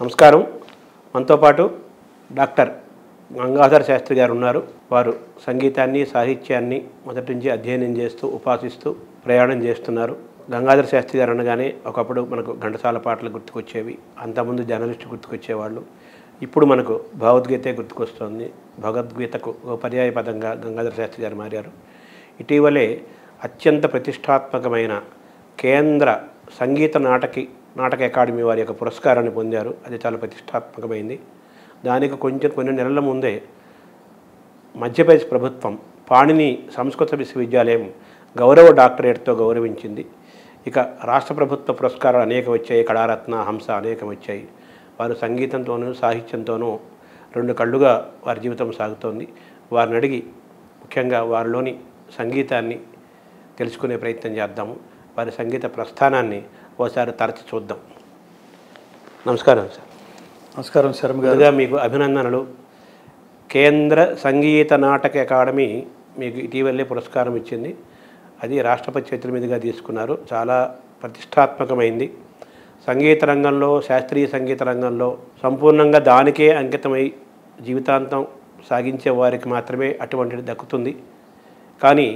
నమస్కారం. మనతో పాటు డాక్టర్ గంగాధర శాస్త్రి గారు ఉన్నారు. వారు సంగీతాన్ని, సాహిత్యాన్ని మొదటి నుంచి అధ్యయనం చేస్తూ, ఉపాసిస్తూ ప్రయాణం చేస్తున్నారు. గంగాధర శాస్త్రి గారు అనగానే ఒకప్పుడు మనకు ఘంటసాల పాటలు గుర్తుకొచ్చేవి, అంతకుముందు జర్నలిస్టు గుర్తుకొచ్చేవాళ్ళు. ఇప్పుడు మనకు భగవద్గీతే గుర్తుకొస్తుంది. భగవద్గీతకు ఒక పర్యాయ పదంగా గంగాధర శాస్త్రి గారు మారారు. ఇటీవలే అత్యంత ప్రతిష్టాత్మకమైన కేంద్ర సంగీత నాటక అకాడమీ వారి యొక్క పురస్కారాన్ని పొందారు. అది చాలా ప్రతిష్టాత్మకమైంది. దానికి కొన్ని నెలల ముందే మధ్యప్రదేశ్ ప్రభుత్వం పాణిని సంస్కృత విశ్వవిద్యాలయం గౌరవ డాక్టరేట్తో గౌరవించింది. ఇక రాష్ట్ర ప్రభుత్వ పురస్కారాలు అనేకం వచ్చాయి. కళారత్న, హంస అనేకం వచ్చాయి. వారు సంగీతంతోనూ సాహిత్యంతోనూ రెండు కళ్ళుగా వారి జీవితం సాగుతోంది. వారిని అడిగి ముఖ్యంగా వారిలోని సంగీతాన్ని తెలుసుకునే ప్రయత్నం చేద్దాము. వారి సంగీత ప్రస్థానాన్ని ఓసారి తరచి చూద్దాం. నమస్కారం సార్. నమస్కారం శర్మ గారు. మీకు అభినందనలు. కేంద్ర సంగీత నాటక అకాడమీ మీకు ఇటీవలే పురస్కారం ఇచ్చింది. అది రాష్ట్రపతి చేతుల మీదుగా తీసుకున్నారు. చాలా ప్రతిష్టాత్మకమైంది. సంగీత రంగంలో, శాస్త్రీయ సంగీత రంగంలో సంపూర్ణంగా దానికే అంకితమై జీవితాంతం సాగించే వారికి మాత్రమే అటువంటిది దక్కుతుంది. కానీ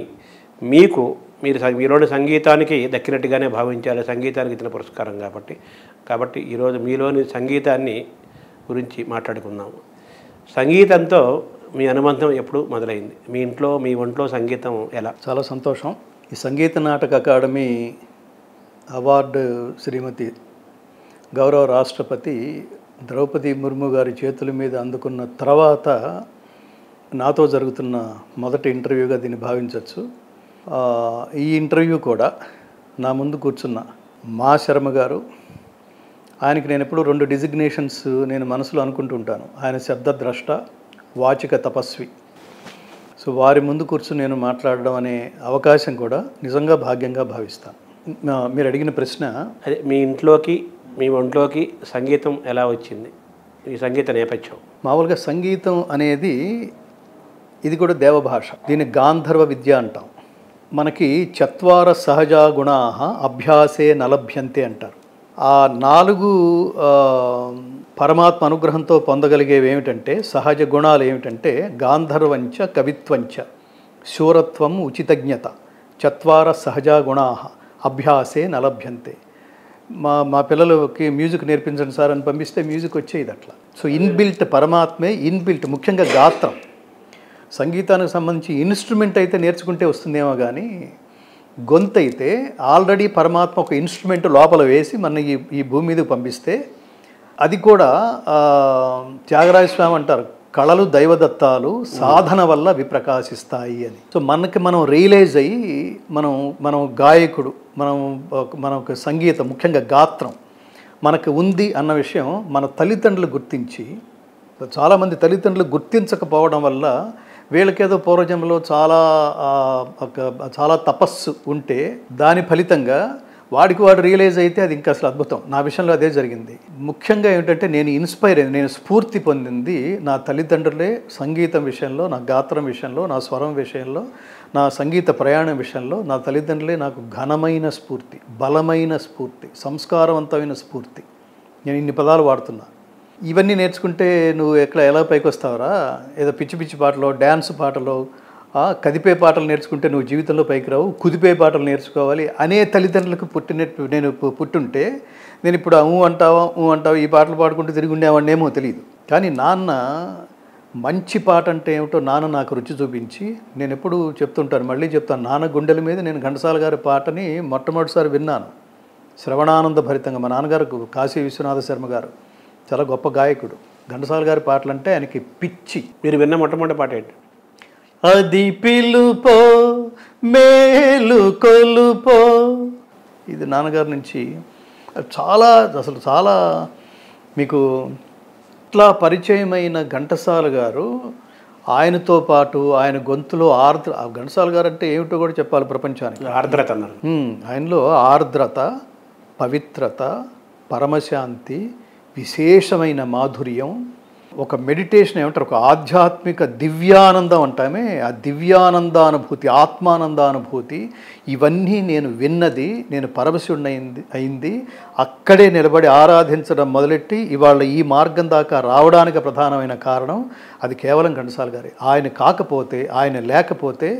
మీలోని సంగీతానికి దక్కినట్టుగానే భావించాలి. సంగీతానికి ఇచ్చిన పురస్కారం కాబట్టి ఈరోజు మీలోని సంగీతాన్ని గురించి మాట్లాడుకుందాము. సంగీతంతో మీ అనుబంధం ఎప్పుడు మొదలైంది? మీ ఒంట్లో సంగీతం ఎలా? చాలా సంతోషం. ఈ సంగీత నాటక అకాడమీ అవార్డు శ్రీమతి గౌరవ రాష్ట్రపతి ద్రౌపది ముర్ము గారి చేతుల మీద అందుకున్న తర్వాత నాతో జరుగుతున్న మొదటి ఇంటర్వ్యూగా దీన్ని భావించవచ్చు. ఈ ఇంటర్వ్యూ కూడా నా ముందు కూర్చున్న మా శర్మ గారు, ఆయనకి నేను ఎప్పుడు 2 డిజిగ్నేషన్స్ నేను మనసులో అనుకుంటూ ఉంటాను. ఆయన శబ్దద్రష్ట, వాచిక తపస్వి. సో వారి ముందు కూర్చుని నేను మాట్లాడడం అనే అవకాశం కూడా నిజంగా భాగ్యంగా భావిస్తాను. మీరు అడిగిన ప్రశ్న, అదే మీ ఒంట్లోకి సంగీతం ఎలా వచ్చింది? ఈ సంగీత నేపథ్యం మామూలుగా సంగీతం అనేది ఇది కూడా దేవభాష. దీన్ని గాంధర్వ విద్య అంటాం. మనకి 4 సహజ గుణా అభ్యాసే నలభ్యంతే అంటారు. ఆ 4 పరమాత్మ అనుగ్రహంతో పొందగలిగేవి ఏమిటంటే, సహజ గుణాలు ఏమిటంటే గాంధర్వంచ, కవిత్వంచ, శూరత్వం, ఉచితజ్ఞత, 4 సహజ గుణా అభ్యాసే నలభ్యంతే. మా పిల్లలకి మ్యూజిక్ నేర్పించండి సార్ అని పంపిస్తే మ్యూజిక్ వచ్చేది అట్లా. సో ఇన్బిల్ట్ పరమాత్మే, ఇన్బిల్ట్ ముఖ్యంగా గాత్రం. సంగీతానికి సంబంధించి ఇన్స్ట్రుమెంట్ అయితే నేర్చుకుంటే వస్తుందేమో కానీ గొంతు అయితే ఆల్రెడీ పరమాత్మ ఒక ఇన్స్ట్రుమెంట్ లోపల వేసి మన ఈ భూమి మీదకి పంపిస్తే అది కూడా త్యాగరాజ స్వామి అంటారు, కళలు దైవదత్తాలు సాధన వల్ల విప్రకాశిస్తాయి అని. సో మనం రియలైజ్ అయ్యి మనం గాయకుడు, మన సంగీతం ముఖ్యంగా గాత్రం మనకు ఉంది అన్న విషయం మన తల్లిదండ్రులు గుర్తించి, చాలామంది తల్లిదండ్రులు గుర్తించకపోవడం వల్ల వీళ్ళకేదో పూర్వజన్మలో చాలా తపస్సు ఉంటే దాని ఫలితంగా వాడు రియలైజ్ అయితే అది ఇంకా అసలు అద్భుతం. నా విషయంలో అదే జరిగింది. ముఖ్యంగా ఏమిటంటే నేను స్ఫూర్తి పొందింది నా తల్లిదండ్రులే. సంగీతం విషయంలో, నా గాత్రం విషయంలో, నా స్వరం విషయంలో, నా సంగీత ప్రయాణం విషయంలో నా తల్లిదండ్రులే నాకు ఘనమైన స్ఫూర్తి, బలమైన స్ఫూర్తి, సంస్కారవంతమైన స్ఫూర్తి. నేను ఇన్ని పదాలు వాడుతున్నా. ఇవన్నీ నేర్చుకుంటే నువ్వు ఎలా పైకి వస్తావురా? ఏదో పిచ్చి పిచ్చి పాటలో, డ్యాన్స్ పాటలో, కదిపే పాటలు నేర్చుకుంటే నువ్వు జీవితంలో పైకి రావు, కుదిపే పాటలు నేర్చుకోవాలి అనే తల్లిదండ్రులకు నేను పుట్టుంటే నేను ఇప్పుడు అంటావా ఈ పాటలు పాడుకుంటూ తిరిగి ఉండేవాడినేమో తెలియదు. కానీ నాన్న మంచి పాట అంటే ఏమిటో నాన్న నాకు రుచి చూపించి, నేను ఎప్పుడు చెప్తుంటాను, మళ్ళీ చెప్తాను, నాన్న గుండెల మీద నేను ఘంటసాల గారి పాటని మొట్టమొదటిసారి విన్నాను శ్రవణానంద భరితంగా. మా నాన్నగారు కాశీ విశ్వనాథ శర్మ గారు చాలా గొప్ప గాయకుడు. ఘంటసాల గారి పాటలంటే ఆయనకి పిచ్చి. మీరు విన్న మొట్టమొదటి పాట ఏంటి? అది పిలుపో మేలు కొలుపో. ఇది నాన్నగారి నుంచి చాలా మీకు ఇట్లా పరిచయమైన ఘంటసాల గారు. ఆయనతో పాటు ఆయన గొంతులో ఘంటసాల గారు అంటే ఏమిటో కూడా చెప్పాలి ప్రపంచానికి. ఆర్ద్రత అన్నారు. ఆయనలో ఆర్ద్రత, పవిత్రత, పరమశాంతి, విశేషమైన మాధుర్యం, ఒక మెడిటేషన్ ఏమంటారు, ఒక ఆధ్యాత్మిక దివ్యానందం అంటామే, ఆ దివ్యానందానుభూతి, ఆత్మానందానుభూతి, ఇవన్నీ నేను విన్నది, నేను అయింది అక్కడే నిలబడి ఆరాధించడం మొదలెట్టి ఇవాళ ఈ మార్గం దాకా రావడానికి ప్రధానమైన కారణం అది కేవలం ఘంటసాల గారి. ఆయన కాకపోతే, ఆయన లేకపోతే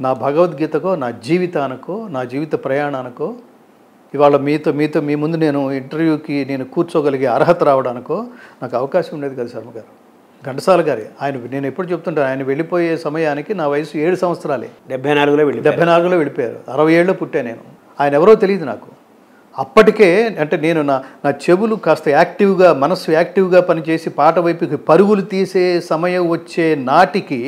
నా భగవద్గీతకో, నా జీవితానికో, నా జీవిత ప్రయాణానికో, ఇవాళ మీ ముందు నేను ఇంటర్వ్యూకి నేను కూర్చోగలిగే అర్హత రావడానికో నాకు అవకాశం ఉండేది కదా శర్మ గారు. ఘంటసాల గారి నేను ఎప్పుడు చెప్తుంటాను, ఆయన వెళ్ళిపోయే సమయానికి నా వయసు 7 సంవత్సరాలే. 74లో వెళ్ళిపోయారు. 60 ఏళ్ళు పుట్టే నేను. ఆయన ఎవరో తెలియదు నాకు. అప్పటికే అంటే నేను నా చెవులు కాస్త యాక్టివ్గా, మనస్సు యాక్టివ్గా పనిచేసి పాట వైపుకి పరుగులు తీసే సమయం వచ్చే నాటికి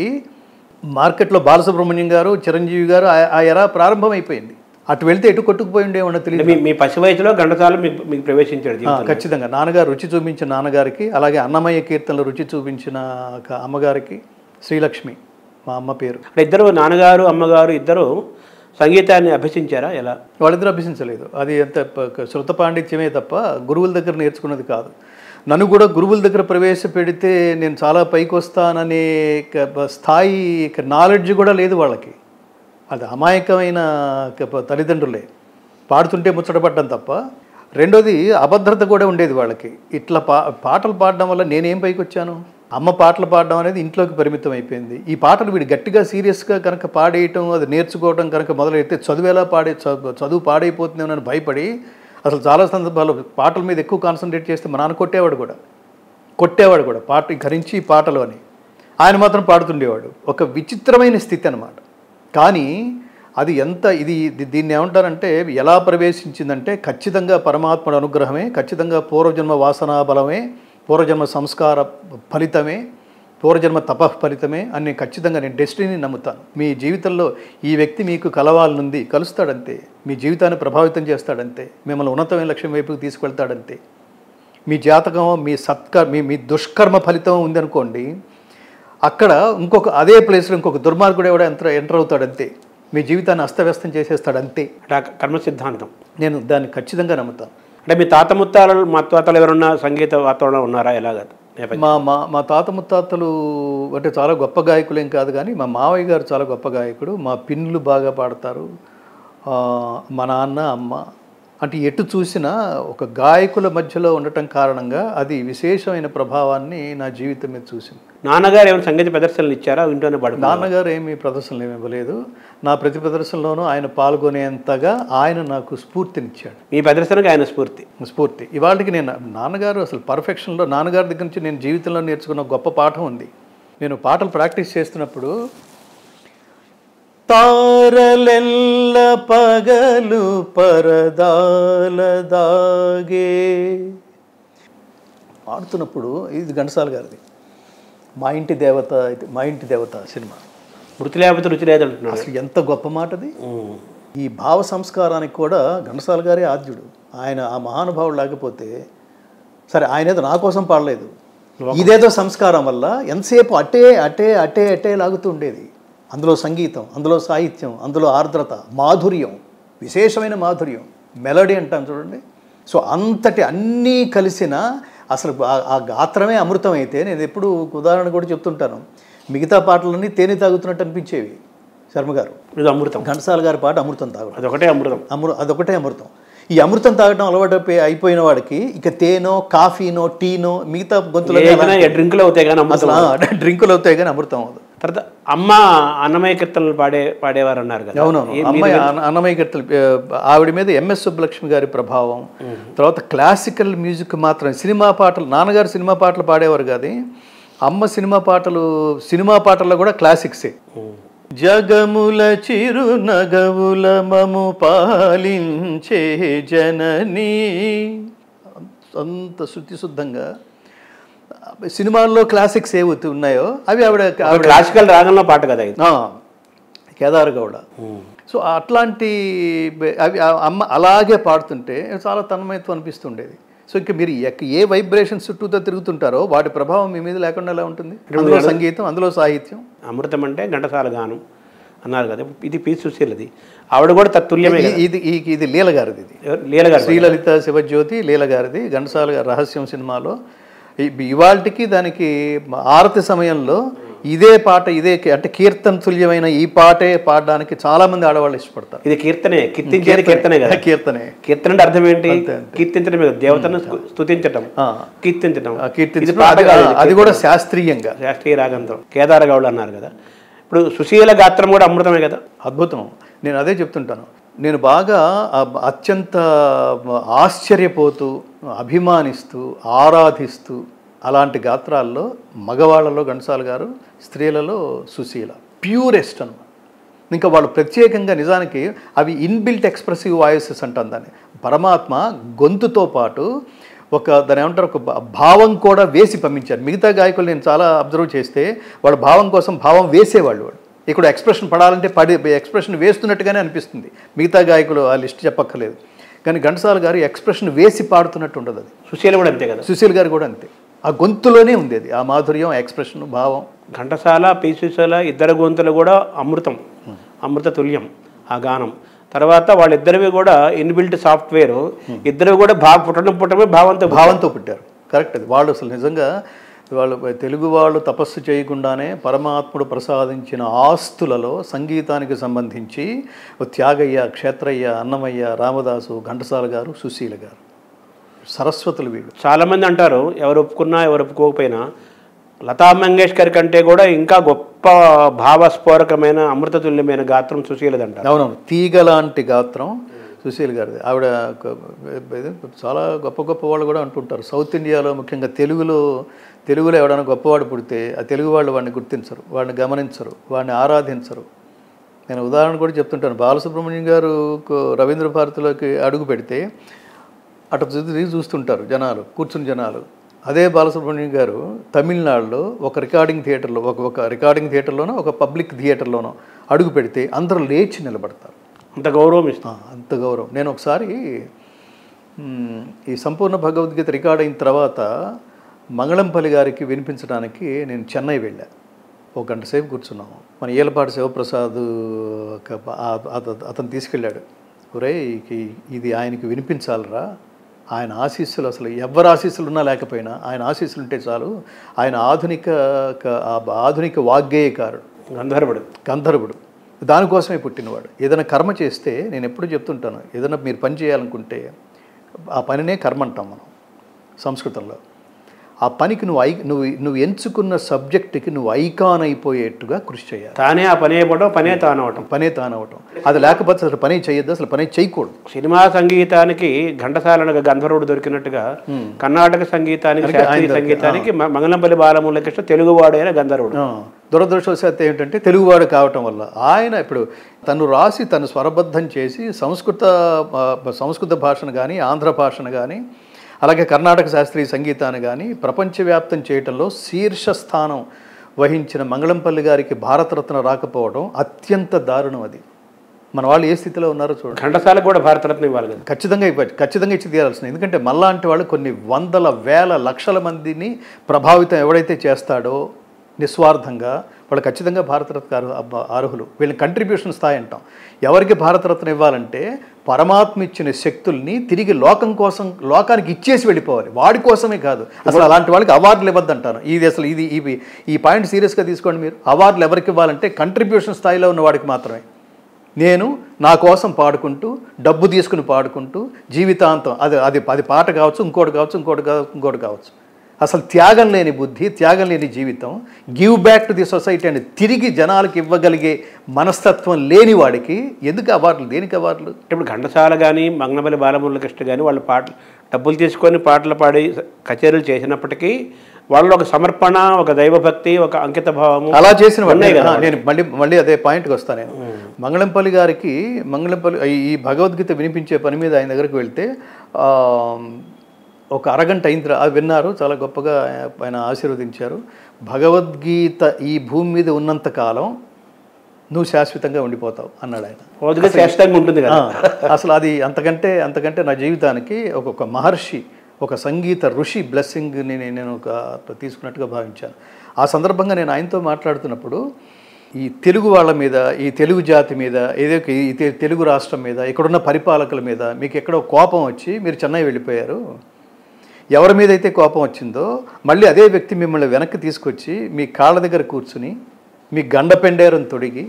మార్కెట్లో బాలసుబ్రహ్మణ్యం గారు, చిరంజీవి గారు ఆ ఎరా ప్రారంభమైపోయింది. అటు వెళ్తే ఎటు కొట్టుకుపోయి ఉండేవన్న తెలియదు. మీ పసి వయసులో ఘంటసాల మీకు ప్రవేశించాడు. ఖచ్చితంగా నాన్నగారు రుచి చూపించిన నాన్నగారికి, అలాగే అన్నమయ్య కీర్తనలు రుచి చూపించిన అమ్మగారికి, శ్రీలక్ష్మి మా అమ్మ పేరు. ఇద్దరు నాన్నగారు అమ్మగారు ఇద్దరు సంగీతాన్ని అభ్యసించారా? ఎలా? వాళ్ళిద్దరూ అభ్యసించలేదు. అది ఎంత శృత పాండిత్యమే తప్ప గురువుల దగ్గర నేర్చుకున్నది కాదు. నన్ను కూడా గురువుల దగ్గర ప్రవేశపెడితే నేను చాలా పైకి వస్తాననే స్థాయి నాలెడ్జ్ కూడా లేదు వాళ్ళకి. అది అమాయకమైన తల్లిదండ్రులే. పాడుతుంటే ముచ్చటపడ్డం తప్ప. రెండోది అభద్రత కూడా ఉండేది వాళ్ళకి. ఇట్లా పాటలు పాడడం వల్ల నేనేం పైకి వచ్చాను? అమ్మ పాటలు పాడడం అనేది ఇంట్లోకి పరిమితం అయిపోయింది. ఈ పాటలు వీడు గట్టిగా సీరియస్గా కనుక పాడేయటం, అది నేర్చుకోవడం కనుక మొదలైతే చదువు పాడైపోతుందేమో అని భయపడి అసలు చాలా సందర్భాల్లో పాటల మీద ఎక్కువ కాన్సన్ట్రేట్ చేస్తే మా నాన్న కొట్టేవాడు కూడా పాట ధరించి పాటలు అని. ఆయన మాత్రం పాడుతుండేవాడు. ఒక విచిత్రమైన స్థితి అన్నమాట. కానీ అది దీన్ని ఏమంటారంటే ఎలా ప్రవేశించిందంటే ఖచ్చితంగా పరమాత్ముడు అనుగ్రహమే, ఖచ్చితంగా పూర్వజన్మ వాసనా బలమే, పూర్వజన్మ సంస్కార ఫలితమే, పూర్వజన్మ తపః ఫలితమే అని నేను ఖచ్చితంగా డెస్టినీని నమ్ముతాను. మీ జీవితంలో ఈ వ్యక్తి మీకు కలవాలనుంది, కలుస్తాడంతే. మీ జీవితాన్ని ప్రభావితం చేస్తాడంతే. మిమ్మల్ని ఉన్నతమైన లక్ష్యం వైపుకి తీసుకెళ్తాడంతే. మీ జాతకం, మీ దుష్కర్మ ఫలితం ఉందనుకోండి, అక్కడ అదే ప్లేస్లో ఇంకొక దుర్మార్గుడు కూడా ఎంటర్ అవుతాడంతే. మీ జీవితాన్ని అస్తవ్యస్తం చేసేస్తాడంతే. కర్మ సిద్ధాంతం. నేను దాన్ని ఖచ్చితంగా నమ్ముతాను. అంటే మీ మా తాతలు ఎవరున్నా సంగీత వాతావరణం ఉన్నారా? ఎలాగ? మా తాత ముత్తాతలు అంటే చాలా గొప్ప గాయకులేం కాదు, కానీ మా మావయ్య గారు చాలా గొప్ప గాయకుడు. మా పిన్నులు బాగా పాడతారు. మా నాన్న, అమ్మ అంటే ఎటు చూసినా ఒక గాయకుల మధ్యలో ఉండటం కారణంగా అది విశేషమైన ప్రభావాన్ని నా జీవితం మీద చూసింది. నాన్నగారు ఏమైనా సంగీత ప్రదర్శనలు ఇచ్చారా? ఇంట్లోనే పాడు? నాన్నగారు ఏమీ ప్రదర్శనలు ఏమి ఇవ్వలేదు. నా ప్రతి ప్రదర్శనలోనూ ఆయన పాల్గొనేంతగా ఆయన నాకు స్ఫూర్తినిచ్చాడు. మీ ప్రదర్శనకు ఆయన స్ఫూర్తి. ఇవాళకి నేను నాన్నగారు అసలు పర్ఫెక్షన్లో, నాన్నగారి దగ్గర నుంచి నేను జీవితంలో నేర్చుకున్న గొప్ప పాఠం ఉంది. నేను పాటలు ప్రాక్టీస్ చేస్తున్నప్పుడు తారలెల్ల పగలు పరదాల దాగే పాడుతున్నప్పుడు, ఇది ఘంటసాల గారిది మా ఇంటి దేవత సినిమా. మృతి లేకపోతే రుచి లేదంటున్నాడు. అసలు ఎంత గొప్ప మాట అది. ఈ భావ సంస్కారానికి కూడా ఘంటసాల గారే ఆద్యుడు. ఆయన ఆ మహానుభావుడు లేకపోతే, సరే ఆయన ఏదో నా కోసం పాడలేదు, ఇదేదో సంస్కారం వల్ల ఎంతసేపు అట్టే లాగుతూ ఉండేది. అందులో సంగీతం, అందులో సాహిత్యం, అందులో ఆర్ద్రత, మాధుర్యం, విశేషమైన మాధుర్యం, మెలడీ అంటాం చూడండి. సో అంతటి అన్నీ కలిసిన అసలు ఆ గాత్రమే అమృతం అయితే, నేను ఎప్పుడు ఉదాహరణ కూడా చెప్తుంటాను, మిగతా పాటలన్నీ తేనె తాగుతున్నట్టు అనిపించేవి. శర్మ గారు ఇది అమృతం. ఘంటసాల గారి పాట అమృతం తాగడం, అదొకటే అమృతం. ఈ అమృతం తాగడం అలవాటు అయిపోయిన వాడికి ఇక తేనో, కాఫీనో, టీనో, మిగతా గొంతులో డ్రింకులు అవుతాయి కానీ అమృతం అవ్వదు. తర్వాత అమ్మ అన్నమయ్య కీర్తనలు పాడేవారు అన్నారు కదా. అవునవును, అమ్మాయి అన్నమయ్య కీర్తనలు. ఆవిడ మీద ఎంఎస్ సుబ్బలక్ష్మి గారి ప్రభావం. తర్వాత క్లాసికల్ మ్యూజిక్ మాత్రం, సినిమా పాటలు, నాన్నగారు సినిమా పాటలు పాడేవారు కాదు, అమ్మ సినిమా పాటల్లో కూడా క్లాసిక్సే. జగముల చిరునగవుల మము పాలించే జనని, అంత శుద్ధిశుద్ధంగా సినిమాల్లో క్లాసిక్స్ ఏవైతే ఉన్నాయో అవి ఆవిడ క్లాసికల్ రాగంలో పాట కదా కేదార్ గౌడ. సో అట్లాంటి అవి అమ్మ అలాగే పాడుతుంటే చాలా తన్మయత్వం అనిపిస్తుండేది. సో ఇంకా మీరు ఏ వైబ్రేషన్స్ చుట్టూతో తిరుగుతుంటారో వాటి ప్రభావం మీ మీద లేకుండా ఎలా ఉంటుంది? అందులో సంగీతం, అందులో సాహిత్యం. అమృతం అంటే ఘంటసాల గానం అన్నారు కదా, ఇది పి సుశీలది. ఆవిడ కూడా తత్తుల్యమే. ఇది లీల గారిది. శ్రీలలిత శివజ్యోతి లీల గారిది. ఘంటసాల గారి రహస్యం సినిమాలో ఇవాళకి దానికి ఆరతి సమయంలో ఇదే పాట అంటే కీర్తన తుల్యమైన ఈ పాటే పాడడానికి చాలా మంది ఆడవాళ్ళు ఇష్టపడతారు. ఇది కీర్తనే, కీర్తించేది కీర్తనే కదా. కీర్తనే అంటే అర్థం ఏంటి? కీర్తించడం, దేవతను స్తుతించటం, కీర్తించటం. అది కూడా శాస్త్రీయ రాగంతో కేదార గౌళ్ళు అన్నారు కదా. ఇప్పుడు సుశీల గాత్రం కూడా అమృతమే కదా. అద్భుతం. నేను అదే చెప్తుంటాను. నేను బాగా అత్యంత ఆశ్చర్యపోతూ, అభిమానిస్తూ, ఆరాధిస్తూ అలాంటి గాత్రాల్లో మగవాళ్ళలో ఘంటసాల గారు, స్త్రీలలో సుశీల ప్యూరెస్ట్ అన్నమాట. ఇంకా వాళ్ళు ప్రత్యేకంగా నిజానికి అవి ఇన్బిల్ట్ ఎక్స్ప్రెసివ్ వాయిసెస్ అంటాం దాన్ని. పరమాత్మ గొంతుతో పాటు దాని ఏమంటారు, ఒక భావం కూడా వేసి పంపించారు. మిగతా గాయకులు నేను చాలా అబ్జర్వ్ చేస్తే వాళ్ళు భావం కోసం భావం వేసేవాళ్ళు. ఇక్కడ ఎక్స్ప్రెషన్ పడాలంటే ఎక్స్ప్రెషన్ వేస్తున్నట్టుగానే అనిపిస్తుంది. మిగతా గాయకులు ఆ లిస్ట్ చెప్పక్కర్లేదు, కానీ ఘంటసాల గారు ఎక్స్ప్రెషన్ వేసి పాడుతున్నట్టు ఉండదు. అది సుశీల కూడా అంతే కదా. సుశీల్ గారు కూడా అంతే. ఆ గొంతులోనే ఉంది అది, ఆ మాధుర్యం, ఎక్స్ప్రెషన్, భావం. ఘంటసాల, పి సుశీల ఇద్దరు గొంతులు కూడా అమృత తుల్యం ఆ గానం. తర్వాత వాళ్ళిద్దరివి కూడా ఇన్బిల్ట్ సాఫ్ట్వేర్, ఇద్దరు కూడా పుట్టడమే భావంతో పుట్టారు. కరెక్ట్. అది వాళ్ళు అసలు నిజంగా తెలుగు వాళ్ళు తపస్సు చేయకుండానే పరమాత్ముడు ప్రసాదించిన ఆస్తులలో సంగీతానికి సంబంధించి త్యాగయ్య, క్షేత్రయ్య, అన్నమయ్య, రామదాసు, ఘంటసాల గారు, సుశీల గారు సరస్వతులు వీళ్ళు. చాలామంది అంటారు, ఎవరు ఒప్పుకున్నా ఎవరు ఒప్పుకోకపోయినా లతా మంగేష్కర్ కంటే కూడా ఇంకా గొప్ప భావస్ఫోరకమైన అమృతతుల్యమైన గాత్రం సుశీలదంటారు. అవునవును, తీగ లాంటి గాత్రం సుశీల్ గారిది. ఆవిడ చాలా గొప్ప వాళ్ళు కూడా అంటుంటారు. సౌత్ ఇండియాలో ముఖ్యంగా తెలుగులో ఎవడైనా గొప్పవాడు పుడితే ఆ తెలుగు వాళ్ళు వాడిని గుర్తించరు, వాడిని గమనించరు, వాడిని ఆరాధించరు. నేను ఉదాహరణ కూడా చెప్తుంటాను. బాలసుబ్రహ్మణ్యం గారు రవీంద్ర భారతిలోకి అడుగు పెడితే అటు చూస్తుంటారు జనాలు, కూర్చుని జనాలు. అదే బాలసుబ్రహ్మణ్యం గారు తమిళనాడులో ఒక రికార్డింగ్ థియేటర్లోనో ఒక పబ్లిక్ థియేటర్లోనో అడుగు పెడితే అందరూ లేచి నిలబడతారు. అంత గౌరవం ఇస్తాం, అంత గౌరవం. నేను ఒకసారి ఈ సంపూర్ణ భగవద్గీత రికార్డ్ అయిన తర్వాత మంగళంపల్లి గారికి వినిపించడానికి నేను చెన్నై వెళ్ళా. 1 గంట సేపు కూర్చున్నాము. మన ఏలపాటి శివప్రసాద్ అతను తీసుకెళ్ళాడు. ఇది ఆయనకి వినిపించాలరా, ఆయన ఆశీస్సులు, అసలు ఎవరి ఆశీస్సులు ఉన్నా లేకపోయినా ఆయన ఆశీస్సులు ఉంటే చాలు. ఆయన ఆధునిక వాగ్గేయకారుడు, గంధర్వుడు, దానికోసమే పుట్టినవాడు. ఏదైనా కర్మ చేస్తే నేను ఎప్పుడు చెప్తుంటాను, ఏదైనా మీరు పని చేయాలనుకుంటే ఆ పనినే కర్మ అంటాం మనం సంస్కృతంలో. ఆ పనికి నువ్వు ఎంచుకున్న సబ్జెక్టుకి నువ్వు ఐకాన్ అయిపోయేట్టుగా కృషి చేయాలి. తానే ఆ పని అయిపోవడం, పనే తానవటం. అది లేకపోతే అసలు పని చేయొద్దు, అసలు పని చేయకూడదు. సినిమా సంగీతానికి ఘంటసాల గంధర్వుడు దొరికినట్టుగా కర్ణాటక సంగీతానికి, శాస్త్రీయ సంగీతానికి మంగళంపల్లి బాలమురళీకృష్ణ తెలుగువాడు అయిన గంధర్వుడు. దురదృష్టవశాత్తు ఏంటంటే తెలుగువాడు కావటం వల్ల ఆయన ఇప్పుడు తను రాసి తను స్వరబద్ధం చేసి సంస్కృత భాషను కానీ, ఆంధ్ర భాషను కానీ, అలాగే కర్ణాటక శాస్త్రీయ సంగీతాన్ని కానీ ప్రపంచవ్యాప్తం చేయటంలో శీర్షస్థానం వహించిన మంగళంపల్లి గారికి భారతరత్న రాకపోవడం అత్యంత దారుణం. అది మన వాళ్ళు ఏ స్థితిలో ఉన్నారో చూడండి. ఘంటసాలకు కూడా భారతరత్న ఇవ్వాలి కదా. ఖచ్చితంగా ఇచ్చి తీరాల్సింది. ఎందుకంటే మళ్ళాంటి వాళ్ళు కొన్ని వందల వేల లక్షల మందిని ప్రభావితం ఎవడైతే చేస్తాడో నిస్వార్థంగా, వాళ్ళు ఖచ్చితంగా భారతరత్న అర్హులు. వీళ్ళని కంట్రిబ్యూషన్ స్థాయి అంటాం. ఎవరికి భారతరత్న ఇవ్వాలంటే పరమాత్మ ఇచ్చిన శక్తుల్ని తిరిగి లోకానికి ఇచ్చేసి వెళ్ళిపోవాలి, వాడి కోసమే కాదు. అసలు అలాంటి వాళ్ళకి అవార్డులు ఇవ్వద్దు అంటాను. ఈ పాయింట్ సీరియస్గా తీసుకోండి మీరు. అవార్డులు ఎవరికి ఇవ్వాలంటే కంట్రిబ్యూషన్ స్థాయిలో ఉన్న వాడికి మాత్రమే. నేను నా కోసం పాడుకుంటూ, డబ్బు తీసుకుని పాడుకుంటూ జీవితాంతం అది పాట కావచ్చు, ఇంకోటి కావచ్చు. అసలు త్యాగం లేని బుద్ధి, త్యాగం లేని జీవితం, give back to the society అని తిరిగి జనాలకు ఇవ్వగలిగే మనస్తత్వం లేని వాడికి ఎందుకు అవార్డులు? దేనికి అవార్డులు? ఇప్పుడు ఘంటసాల కానీ, మంగళంపల్లి బాలమురళీకృష్ణ కానీ వాళ్ళు డబ్బులు తీసుకొని పాటలు పాడి కచేరీలు చేసినప్పటికీ వాళ్ళు ఒక సమర్పణ, ఒక దైవభక్తి, ఒక అంకిత భావము అలా చేసిన ఉన్నాయి కదా. నేను మళ్ళీ అదే పాయింట్కి వస్తాను. నేను మంగళంపల్లి గారికి ఈ భగవద్గీత వినిపించే పని మీద ఆయన దగ్గరికి వెళ్తే ఒక అరగంట అయింది. అది విన్నారు, చాలా గొప్పగా ఆయన ఆశీర్వదించారు. భగవద్గీత ఈ భూమి మీద ఉన్నంతకాలం నువ్వు శాశ్వతంగా ఉండిపోతావు అన్నాడు ఆయన. శాశ్వతంగా ఉంటుంది కదా. అసలు అది అంతకంటే నా జీవితానికి ఒక మహర్షి, ఒక సంగీత ఋషి బ్లెస్సింగ్ని నేను తీసుకున్నట్టుగా భావించాను. ఆ సందర్భంగా నేను ఆయనతో మాట్లాడుతున్నప్పుడు ఈ తెలుగు వాళ్ళ మీద, ఈ తెలుగు జాతి మీద, ఈ తెలుగు రాష్ట్రం మీద, ఇక్కడున్న పరిపాలకుల మీద మీకు ఎక్కడో కోపం వచ్చి మీరు చెన్నై వెళ్ళిపోయారు. ఎవరి మీద అయితే కోపం వచ్చిందో మళ్ళీ అదే వ్యక్తి మిమ్మల్ని వెనక్కి తీసుకొచ్చి మీ కాళ్ళ దగ్గర కూర్చుని మీ గండపెండేరం తొడిగి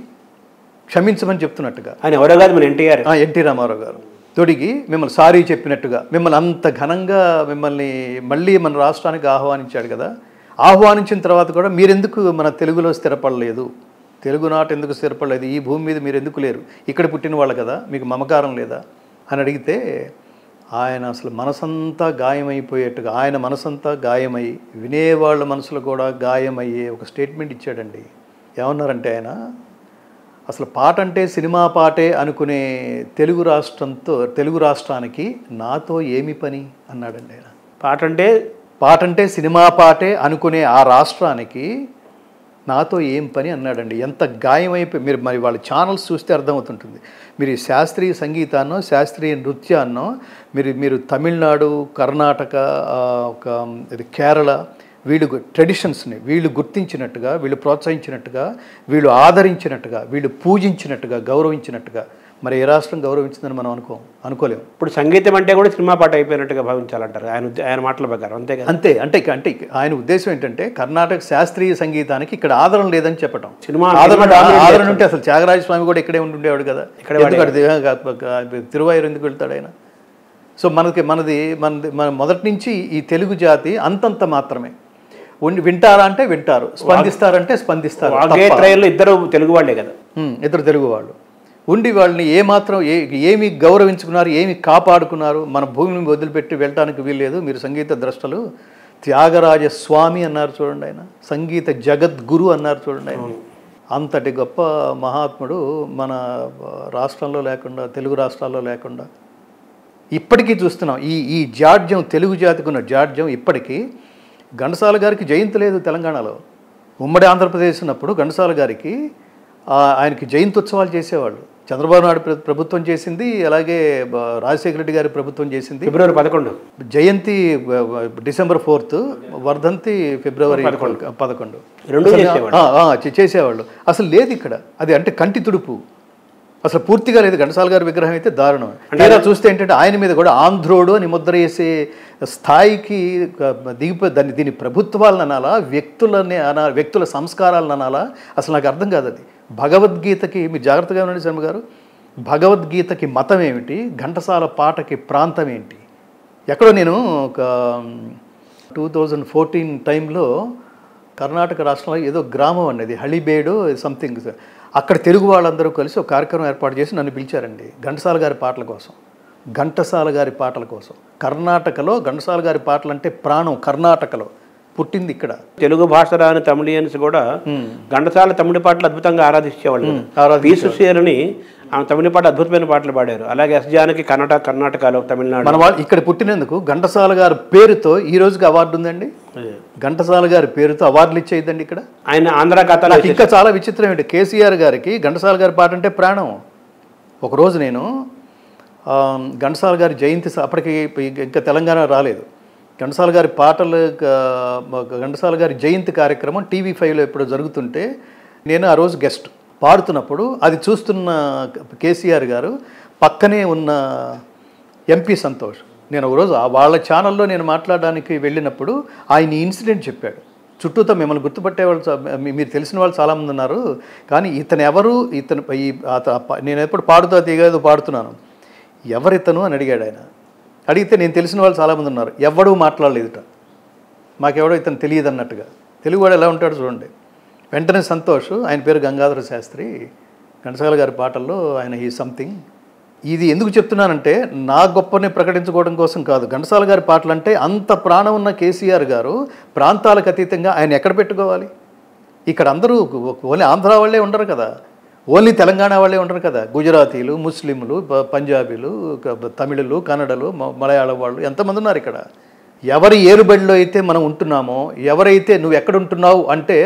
క్షమించమని చెప్తున్నట్టుగా. ఆయన ఎవరో కాదు, మన ఎన్టీ రామారావు గారు తొడిగి మిమ్మల్ని సారీ చెప్పినట్టుగా, మిమ్మల్ని అంత ఘనంగా మిమ్మల్ని మళ్ళీ మన రాష్ట్రానికి ఆహ్వానించాడు కదా. ఆహ్వానించిన తర్వాత కూడా మీరెందుకు మన తెలుగులో స్థిరపడలేదు, తెలుగునాట ఎందుకు స్థిరపడలేదు, ఈ భూమి మీద మీరు ఎందుకు లేరు, ఇక్కడ పుట్టిన వాళ్ళు కదా, మీకు మమకారం లేదా అని అడిగితే ఆయన అసలు మనసంతా గాయమైపోయేట్టుగా, ఆయన మనసంతా గాయమై వినేవాళ్ళ మనసులో కూడా గాయమయ్యే ఒక స్టేట్మెంట్ ఇచ్చాడండి. ఏమన్నారంటే ఆయన, అసలు పాట అంటే సినిమా పాటే అనుకునే తెలుగు రాష్ట్రానికి నాతో ఏమి పని అన్నాడండి ఆయన. పాట అంటే సినిమా పాటే అనుకునే ఆ రాష్ట్రానికి నాతో ఏం పని అన్నాడండి. ఎంత గాయమైపోయి మీరు మరి వాళ్ళ ఛానల్స్ చూస్తే అర్థమవుతుంటుంది. మీరు శాస్త్రీయ సంగీతాన్నో శాస్త్రీయ నృత్యాన్నో మీరు తమిళనాడు, కర్ణాటక, కేరళ వీళ్ళు ట్రెడిషన్స్ని వీళ్ళు గుర్తించినట్టుగా, వీళ్ళు ప్రోత్సహించినట్టుగా, వీళ్ళు ఆదరించినట్టుగా, వీళ్ళు పూజించినట్టుగా, గౌరవించినట్టుగా మరి ఏ రాష్ట్రం గౌరవించిందని మనం అనుకోలేము. ఇప్పుడు సంగీతం అంటే కూడా సినిమా పాట అయిపోయినట్టుగా భావించాలంటారు ఆయన మాటల ప్రకారం. అంతే అంటే ఆయన ఉద్దేశం ఏంటంటే కర్ణాటక శాస్త్రీయ సంగీతానికి ఇక్కడ ఆదరణ లేదని చెప్పటం. సినిమా ఆదరణ ఉంటే అసలు త్యాగరాజ స్వామి కూడా ఇక్కడే ఉండేవాడు కదా, తిరువాయూరు ఎందుకు వెళ్తాడు ఆయన? సో మన మొదటి నుంచి ఈ తెలుగు జాతి అంతంత మాత్రమే. వింటారా అంటే వింటారు, స్పందిస్తారంటే స్పందిస్తారు. ఇద్దరు తెలుగు వాళ్ళే కదా, ఇద్దరు తెలుగు వాళ్ళు ఉండి వాళ్ళని ఏమాత్రం ఏమి గౌరవించుకున్నారు, ఏమి కాపాడుకున్నారు. మన భూమిని వదిలిపెట్టి వెళ్ళటానికి వీల్లేదు. మీరు సంగీత ద్రష్టలు, త్యాగరాజ స్వామి అన్నారు చూడండి, ఆయన సంగీత జగద్గురు అన్నారు చూడండి ఆయన. అంతటి గొప్ప మహాత్ముడు మన రాష్ట్రంలో లేకుండా, తెలుగు రాష్ట్రాల్లో లేకుండా ఇప్పటికీ చూస్తున్నాం. ఈ జాడ్యం, తెలుగు జాతికి ఉన్న జాడ్యం ఇప్పటికీ. ఘంటసాల గారికి జయంతి లేదు తెలంగాణలో. ఉమ్మడి ఆంధ్రప్రదేశ్ ఉన్నప్పుడు ఘంటసాల గారికి ఆయనకి జయంతి ఉత్సవాలు చేసేవాళ్ళు. చంద్రబాబు నాయుడు ప్రభుత్వం చేసింది, అలాగే రాజశేఖర రెడ్డి గారి ప్రభుత్వం చేసింది. ఫిబ్రవరి 11 జయంతి, December 4th, వర్ధంతి February 11 చేసేవాళ్ళు. అసలు లేదు ఇక్కడ. అది అంటే కంటి తుడుపు అసలు పూర్తిగా లేదు. ఘంటసాల గారి విగ్రహం అయితే దారుణం. అంటే చూస్తే ఏంటంటే ఆయన మీద కూడా ఆంధ్రోడు అని ముద్ర వేసే స్థాయికి దిగిపోయి దీని ప్రభుత్వాలను అనాలా, వ్యక్తుల సంస్కారాలను అనాలా, అసలు నాకు అర్థం కాదు. అది భగవద్గీతకి, మీరు జాగ్రత్తగా ఉండండి శర్మ గారు, భగవద్గీతకి మతం ఏమిటి, ఘంటసాల పాటకి ప్రాంతం ఏంటి? ఎక్కడో నేను ఒక 2014 టైంలో కర్ణాటక రాష్ట్రంలో ఏదో గ్రామం అండి, అది హళిబేడు సంథింగ్, అక్కడ తెలుగు వాళ్ళందరూ కలిసి ఒక కార్యక్రమం ఏర్పాటు చేసి నన్ను పిలిచారండి ఘంటసాల గారి పాటల కోసం. ఘంటసాల గారి పాటల కోసం కర్ణాటకలో ఘంటసాల గారి పాటలు అంటే ప్రాణం. కర్ణాటకలో పుట్టింది ఇక్కడ. తెలుగు భాష రాని తమిళియన్స్ కూడా ఘంటసాల తమిళ పాటలు అద్భుతంగా ఆరాధించేవాళ్ళు. పీసుశీలని ఆమె తమిళ పాట అద్భుతమైన పాటలు పాడారు. అలాగే ఎస్ జానకి కర్ణాటకలో, తమిళనాడు. మన వాళ్ళు ఇక్కడ పుట్టినందుకు ఘంటసాల గారి పేరుతో ఈ రోజుకి అవార్డు ఉందండి. ఘంటసాల గారి పేరుతో అవార్డులు ఇచ్చేదండి ఇక్కడ. ఆయన ఆంధ్ర ఖాతాలో. ఇంకా చాలా విచిత్రం ఏంటి, కేసీఆర్ గారికి ఘంటసాల గారి పాట అంటే ప్రాణం. ఒకరోజు నేను ఘంటసాల గారి జయంతి, అప్పటికి ఇంకా తెలంగాణ రాలేదు, ఘంటసాల గారి పాటలు, ఘంటసాల గారి జయంతి కార్యక్రమం TV5లో ఎప్పుడో జరుగుతుంటే నేను ఆ రోజు గెస్ట్ పాడుతున్నప్పుడు అది చూస్తున్న కేసీఆర్ గారు పక్కనే ఉన్న MP సంతోష్, నేను ఒకరోజు వాళ్ళ ఛానల్లో నేను మాట్లాడడానికి వెళ్ళినప్పుడు ఆయన ఇన్సిడెంట్ చెప్పాడు. చుట్టూతో మిమ్మల్ని గుర్తుపట్టేవాళ్ళు, మీరు తెలిసిన వాళ్ళు చాలామంది ఉన్నారు, కానీ ఇతను ఎవరు, నేను ఎప్పుడు పాడుతా తీగేదో పాడుతున్నాను, ఎవరితను అని అడిగాడు ఆయన. అడిగితే నేను తెలిసిన వాళ్ళు చాలామంది ఉన్నారు, ఎవడూ మాట్లాడలేదుట, మాకెవడో ఇతను తెలియదు అన్నట్టుగా. తెలుగువాడు ఎలా ఉంటాడు చూడండి. వెంటనే సంతోష్, ఆయన పేరు గంగాధర శాస్త్రి, ఘంటసాల గారి పాటల్లో ఆయన ఈ సంథింగ్. ఇది ఎందుకు చెప్తున్నానంటే నా గొప్పని ప్రకటించుకోవడం కోసం కాదు. ఘంటసాల గారి పాటలు అంటే అంత ప్రాణం ఉన్న కేసీఆర్ గారు ప్రాంతాలకు అతీతంగా ఆయన ఎక్కడ పెట్టుకోవాలి? ఇక్కడ అందరూ ఓన్లీ ఆంధ్ర వాళ్ళే ఉండరు కదా, ఓన్లీ తెలంగాణ వాళ్ళే ఉండరు కదా, గుజరాతీలు, ముస్లింలు, పంజాబీలు, తమిళులు, కన్నడలు, మలయాళం వాళ్ళు ఎంతమంది ఉన్నారు ఇక్కడ. ఎవరి ఏరుబడిలో అయితే మనం ఉంటున్నామో, ఎవరైతే నువ్వు ఎక్కడ ఉంటున్నావు అంటే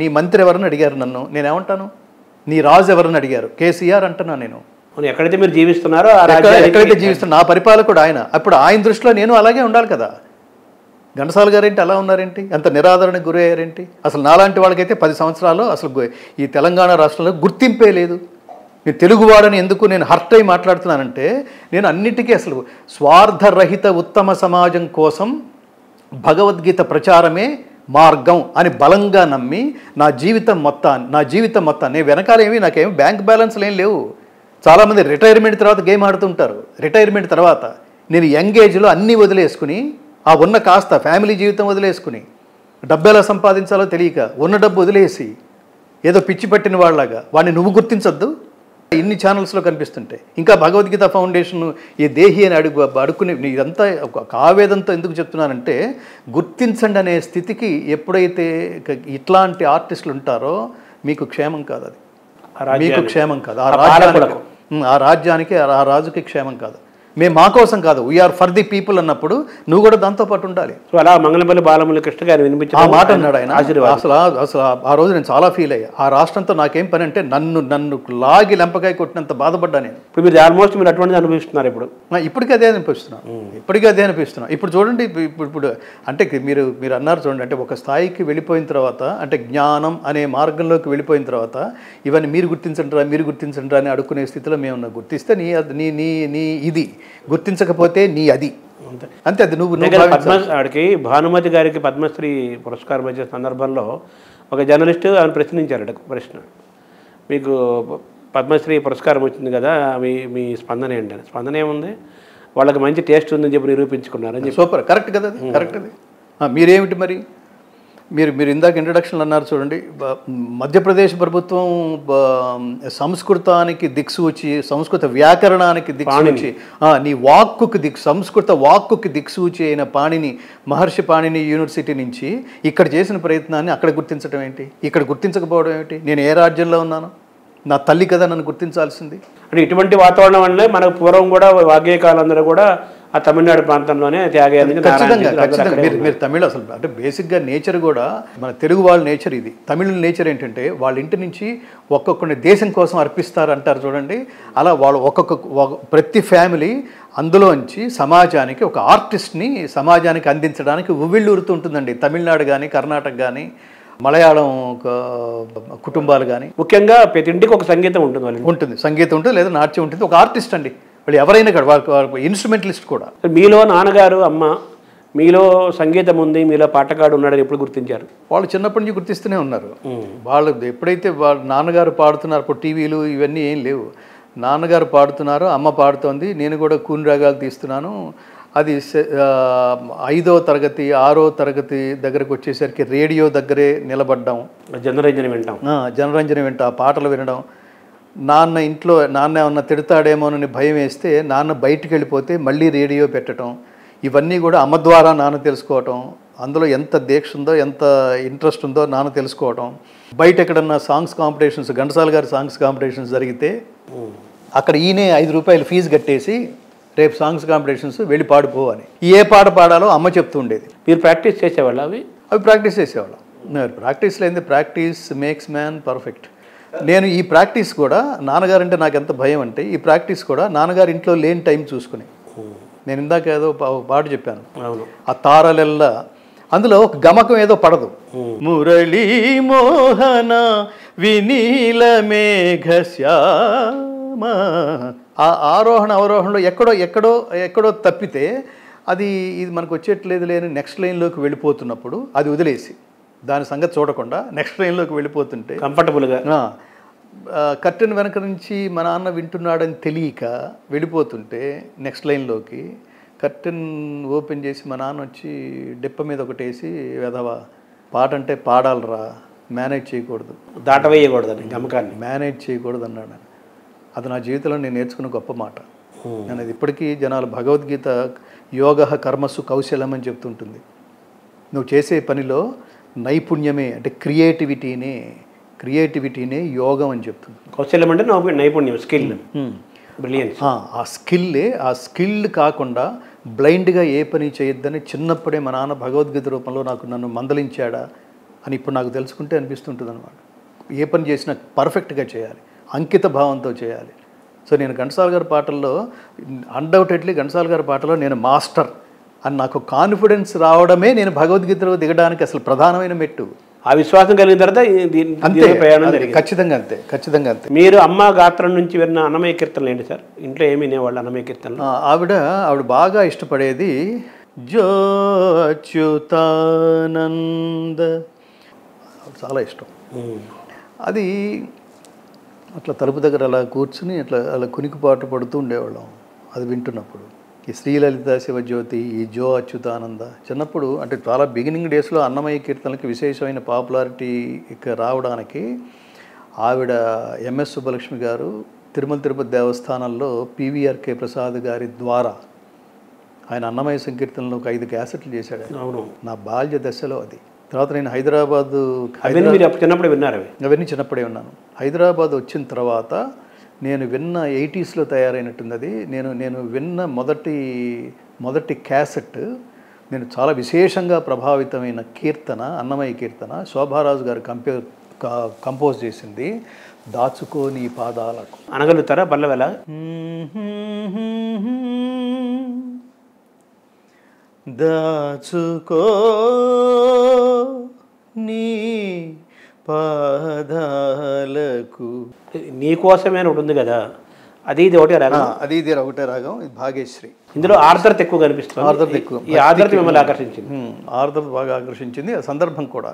నీ మంత్రి ఎవరని అడిగారు నన్ను, నేనేమంటాను? నీ రాజు ఎవరని అడిగారు, కేసీఆర్ అంటున్నా నేను. ఎక్కడైతే మీరు జీవిస్తున్నారో ఎక్కడైతే జీవిస్తున్నా నా పరిపాలకుడు ఆయన. అప్పుడు ఆయన దృష్టిలో నేను అలాగే ఉండాలి కదా. ఘంటసాల గారేంటి అలా ఉన్నారేంటి, అంత నిరాదరణకు గురి అయ్యారేంటి? అసలు నాలాంటి వాళ్ళకైతే 10 సంవత్సరాలు అసలు ఈ తెలంగాణ రాష్ట్రంలో గుర్తింపే లేదు. నేను తెలుగువాడని ఎందుకు నేను హర్ట్ అయి మాట్లాడుతున్నానంటే, నేను అన్నిటికీ అసలు స్వార్థరహిత ఉత్తమ సమాజం కోసం భగవద్గీత ప్రచారమే మార్గం అని బలంగా నమ్మి నా జీవితం మొత్తాన్ని నేను వెనకాలేమి నాకేమి బ్యాంక్ బ్యాలెన్స్లు ఏం లేవు. చాలామంది రిటైర్మెంట్ తర్వాత గేమ్ ఆడుతుంటారు. రిటైర్మెంట్ తర్వాత నేను యంగ్ ఏజ్లో అన్నీ వదిలేసుకుని ఆ ఉన్న కాస్త ఫ్యామిలీ జీవితం వదిలేసుకుని డబ్బు ఎలా సంపాదించాలో తెలియక ఉన్న డబ్బు వదిలేసి ఏదో పిచ్చి పట్టిన వాళ్ళలాగా వాడిని నువ్వు గుర్తించొద్దు. ఇన్ని ఛానల్స్లో కనిపిస్తుంటే ఇంకా భగవద్గీత ఫౌండేషన్ ఈ దేహి అని అడుక్కుని ఇదంతా ఒక ఆవేదంతో ఎందుకు చెప్తున్నానంటే గుర్తించండి అనే స్థితికి ఎప్పుడైతే ఇట్లాంటి ఆర్టిస్టులు ఉంటారో మీకు క్షేమం కాదు. అది మీకు క్షేమం కాదు. ఆ రాజ్యానికి ఆ రాజుకి క్షేమం కాదు. మేము మా కోసం కాదు, వీఆర్ ఫర్ ది పీపుల్ అన్నప్పుడు నువ్వు కూడా దాంతో పాటు ఉండాలి. సో అలా మంగళపల్లి బాలమురళీ కృష్ణ గారు వినిపించి ఆ మాట అన్నాడు ఆయన. అసలు ఆ రోజు నేను చాలా ఫీల్ అయ్యా. ఆ రాష్ట్రంతో నాకేం పని అంటే నన్ను లాగి లెంపకాయ కొట్టినంత బాధపడ్డా నేను. ఇప్పుడు మీరు ఆల్మోస్ట్ మీరు అటువంటిది అనిపిస్తున్నారు. ఇప్పటికీ అదే అనిపిస్తున్నాను. ఇప్పుడు చూడండి, ఇప్పుడు అంటే మీరు అన్నారు చూడండి, అంటే ఒక స్థాయికి వెళ్ళిపోయిన తర్వాత, అంటే జ్ఞానం అనే మార్గంలోకి వెళ్ళిపోయిన తర్వాత ఇవన్నీ మీరు గుర్తించండి అని అడుక్కునే స్థితిలో మేము గుర్తిస్తే నీ ఇది గుర్తించకపోతే నీ అది అంతే. అది నువ్వు ఆడికి భానుమతి గారికి పద్మశ్రీ పురస్కారం వచ్చే సందర్భంలో ఒక జర్నలిస్ట్ ఆమెను ప్రశ్నించారట. ప్రశ్న, మీకు పద్మశ్రీ పురస్కారం వచ్చింది కదా, మీ స్పందన ఏంటని. స్పందన ఏముంది, వాళ్ళకి మంచి టేస్ట్ ఉందని చెప్పి నిరూపించుకున్నారని చెప్పి. సూపర్, కరెక్ట్ కదా, కరెక్ట్ అది. మీరేమిటి మరి మీరు ఇందాక ఇంట్రడక్షన్ అన్నారు చూడండి, మధ్యప్రదేశ్ ప్రభుత్వం సంస్కృతానికి దిక్సూచి, సంస్కృత వ్యాకరణానికి దిక్సూచి, నీ వాక్కుకి సంస్కృత వాక్కుకి దిక్సూచి అయిన పాణిని, మహర్షి పాణిని యూనివర్సిటీ నుంచి ఇక్కడ చేసిన ప్రయత్నాన్ని అక్కడ గుర్తించడం ఏంటి, ఇక్కడ గుర్తించకపోవడం ఏమిటి? నేను ఏ రాజ్యంలో ఉన్నాను? నా తల్లి కదా నన్ను గుర్తించాల్సింది. అంటే ఇటువంటి వాతావరణం వల్లే మనకు పూర్వం కూడా వాగ్గేయకాలందరూ కూడా ఆ తమిళనాడు ప్రాంతంలోనే త్యాగాన్ని. ఖచ్చితంగా మీరు తమిళ అసలు అంటే బేసిక్గా నేచర్ కూడా మన తెలుగు వాళ్ళ నేచర్ ఇది. తమిళ నేచర్ ఏంటంటే వాళ్ళ ఇంటి నుంచి ఒక్కొక్కరిని దేశం కోసం అర్పిస్తారు అంటారు చూడండి. అలా వాళ్ళు ప్రతి ఫ్యామిలీ అందులోంచి సమాజానికి ఒక ఆర్టిస్ట్ని సమాజానికి అందించడానికి ఉవ్విళ్ళూరుతుంటుందండి. తమిళనాడు కానీ, కర్ణాటక కానీ, మలయాళం కుటుంబాలు కానీ. ముఖ్యంగా ప్రతి ఇంటికి ఒక సంగీతం ఉంటుంది, సంగీతం ఉంటుంది, లేదా నాట్యం ఉంటుంది. ఒక ఆర్టిస్ట్ అండి వాళ్ళు, ఎవరైనా కూడా వాళ్ళ ఇన్స్ట్రుమెంటలిస్ట్ కూడా. మీలో నాన్నగారు అమ్మ మీలో సంగీతం ఉంది, మీలో పాటగాడు ఉన్నాడని ఎప్పుడు గుర్తించారు? వాళ్ళు చిన్నప్పటి నుంచి గుర్తిస్తూనే ఉన్నారు. వాళ్ళు ఎప్పుడైతే వాళ్ళ నాన్నగారు పాడుతున్నారు, ఇప్పుడు టీవీలు ఇవన్నీ ఏం లేవు, నాన్నగారు పాడుతున్నారు, అమ్మ పాడుతోంది, నేను కూడా కూని రాగాలు తీస్తున్నాను. అది 5వ తరగతి 6వ తరగతి దగ్గరకు వచ్చేసరికి రేడియో దగ్గరే నిలబడ్డాం, జనరంజన వింటాం, ఆ పాటలు వినడం. నాన్న ఏమన్నా తిడతాడేమోనని భయం వేస్తే నాన్న బయటికి వెళ్ళిపోతే మళ్ళీ రేడియో పెట్టడం. ఇవన్నీ కూడా అమ్మ ద్వారా నాన్న తెలుసుకోవటం. అందులో ఎంత దీక్ష ఉందో, ఎంత ఇంట్రెస్ట్ ఉందో నాన్న తెలుసుకోవటం. బయట ఎక్కడన్నా సాంగ్స్ కాంపిటీషన్స్, ఘంటసాల గారి సాంగ్స్ కాంపిటీషన్స్ జరిగితే అక్కడ ఈయనే 5 రూపాయలు ఫీజు కట్టేసి రేపు సాంగ్స్ కాంపిటీషన్స్ వెళ్ళి పాడిపో అని, ఏ పాట పాడాలో అమ్మ చెప్తూ ఉండేది. మీరు ప్రాక్టీస్ చేసేవాళ్ళు? అవి ప్రాక్టీస్ చేసేవాళ్ళం. ప్రాక్టీస్ లేనిది ప్రాక్టీస్ మేక్స్ మ్యాన్ పర్ఫెక్ట్. నేను ఈ ప్రాక్టీస్ కూడా, నాన్నగారు అంటే నాకు ఎంత భయం అంటే, ఈ ప్రాక్టీస్ కూడా నాన్నగారు ఇంట్లో లేని టైం చూసుకుని, నేను ఇందాక ఏదో పాట చెప్పాను, ఆ తారలెల్లా, అందులో ఒక గమకం ఏదో పడదు. మురళీ మోహన వినీల మేఘశ్యామ, ఆ ఆరోహణ అవరోహణలో ఎక్కడో తప్పితే ఇది మనకు వచ్చేట్లేదు లేని నెక్స్ట్ లైన్లోకి వెళ్ళిపోతున్నప్పుడు అది వదిలేసి దాని సంగతి చూడకుండా నెక్స్ట్ లైన్లోకి వెళ్ళిపోతుంటే కంఫర్టబుల్గా, కర్టెన్ వెనక నుంచి మా నాన్న వింటున్నాడని తెలియక వెళ్ళిపోతుంటే నెక్స్ట్ లైన్లోకి కర్టెన్ ఓపెన్ చేసి మా నాన్న వచ్చి డిప్ప మీద ఒకటేసి, వెధవా పాట అంటే పాడాలరా, మేనేజ్ చేయకూడదు, దాటవేయకూడదు, గమకాన్ని మేనేజ్ చేయకూడదు అన్నాడు. అది నా జీవితంలో నేను నేర్చుకున్న గొప్ప మాట. నేను అది ఇప్పటికీ జనాలు భగవద్గీత యోగ కర్మసు కౌశలం అని చెప్తుంటుంది. నువ్వు చేసే పనిలో నైపుణ్యమే, అంటే క్రియేటివిటీనే యోగం అని చెప్తుంది. కౌశల్యం అంటే నైపుణ్యం, స్కిల్, బ్రిలియన్స్. ఆ స్కిల్ కాకుండా బ్లైండ్గా ఏ పని చేయొద్దని చిన్నప్పుడే మా నాన్న భగవద్గీత రూపంలో నన్ను మందలించాడా అని ఇప్పుడు నాకు తెలుసుకుంటే అనిపిస్తుంటుంది అనమాట. ఏ పని చేసినా పర్ఫెక్ట్గా చేయాలి, అంకిత భావంతో చేయాలి. సో నేను ఘంటసాల గారి పాటల్లో అన్డౌటెడ్లీ ఘంటసాల గారి పాటలో నేను మాస్టర్ అని నాకు కాన్ఫిడెన్స్ రావడమే నేను భగవద్గీతలో దిగడానికి అసలు ప్రధానమైన మెట్టు. ఆ విశ్వాసం కలిగిన తర్వాత ఖచ్చితంగా అంతే. మీరు అమ్మ గాత్రం నుంచి విన్న అన్నమయ్య కీర్తనలు ఏంటి సార్? ఇంట్లో ఏమి వినేవాళ్ళు అన్నమయ్య కీర్తనలు? ఆవిడ బాగా ఇష్టపడేది జో అచ్యుతానంద చాలా ఇష్టం. అది అట్లా తలుపు దగ్గర అలా కూర్చుని అలా కునికిపాటు పడుతూ ఉండేవాళ్ళం అది వింటున్నప్పుడు. ఈ శ్రీలలిత శివజ్యోతి, ఈ జో అచ్యుతానంద చిన్నప్పుడు అంటే చాలా బిగినింగ్ డేస్లో అన్నమయ్య కీర్తనలకి విశేషమైన పాపులారిటీ ఇక రావడానికి ఆవిడ ఎంఎస్ సుబ్బలక్ష్మి గారు తిరుపతి దేవస్థానంలో పివిఆర్కే ప్రసాద్ గారి ద్వారా ఆయన అన్నమయ్య సంకీర్తనలో ఒక 5 క్యాసెట్లు చేశాడు. అవును, నా బాల్య దశలో అది. తర్వాత నేను హైదరాబాదు చిన్నప్పుడు విన్నారు అవన్నీ చిన్నప్పుడే ఉన్నాను. హైదరాబాద్ వచ్చిన తర్వాత నేను విన్న 80sలో తయారైనట్టుంది అది. నేను విన్న మొదటి క్యాసెట్, నేను చాలా విశేషంగా ప్రభావితమైన కీర్తన అన్నమయ్య కీర్తన, శోభారాజు గారు కంపోజ్ చేసింది, దాచుకో నీ పాదాలకు. అనగలుగుతారా బల్లవెల? దాచుకో నీ పాదాలకు, నీకోసమే ఒకటి ఉంది కదా, అది ఇది ఒకటే రాగం. అది ఇది ఒకటే రాగం. ఇది భాగ్యశ్రీ. ఇందులో ఆర్ద్రత ఎక్కువ కనిపిస్తుంది. ఆర్ద్రత ఎక్కువ. ఈ ఆర్ద్రత మిమ్మల్ని ఆకర్షించింది. ఆర్ద్రత బాగా ఆకర్షించింది. ఆ సందర్భం కూడా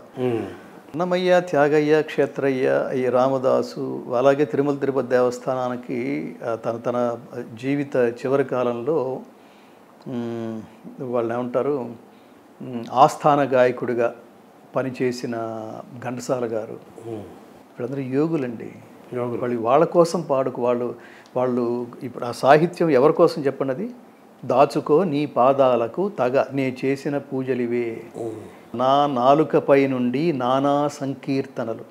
అన్నమయ్య, త్యాగయ్య, క్షేత్రయ్య, ఈ రామదాసు, అలాగే తిరుపతి దేవస్థానానికి తన జీవిత చివరి కాలంలో వాళ్ళు ఏమంటారు ఆస్థాన గాయకుడిగా పనిచేసిన ఘంటసాల గారు, వీళ్ళందరూ యోగులండి. వాళ్ళ కోసం వాళ్ళు ఇప్పుడు ఆ సాహిత్యం ఎవరి కోసం చెప్పండి? దాచుకో నీ పాదాలకు తగ నే చేసిన పూజలివే, నా నాలుకపై నుండి నానా సంకీర్తనలు.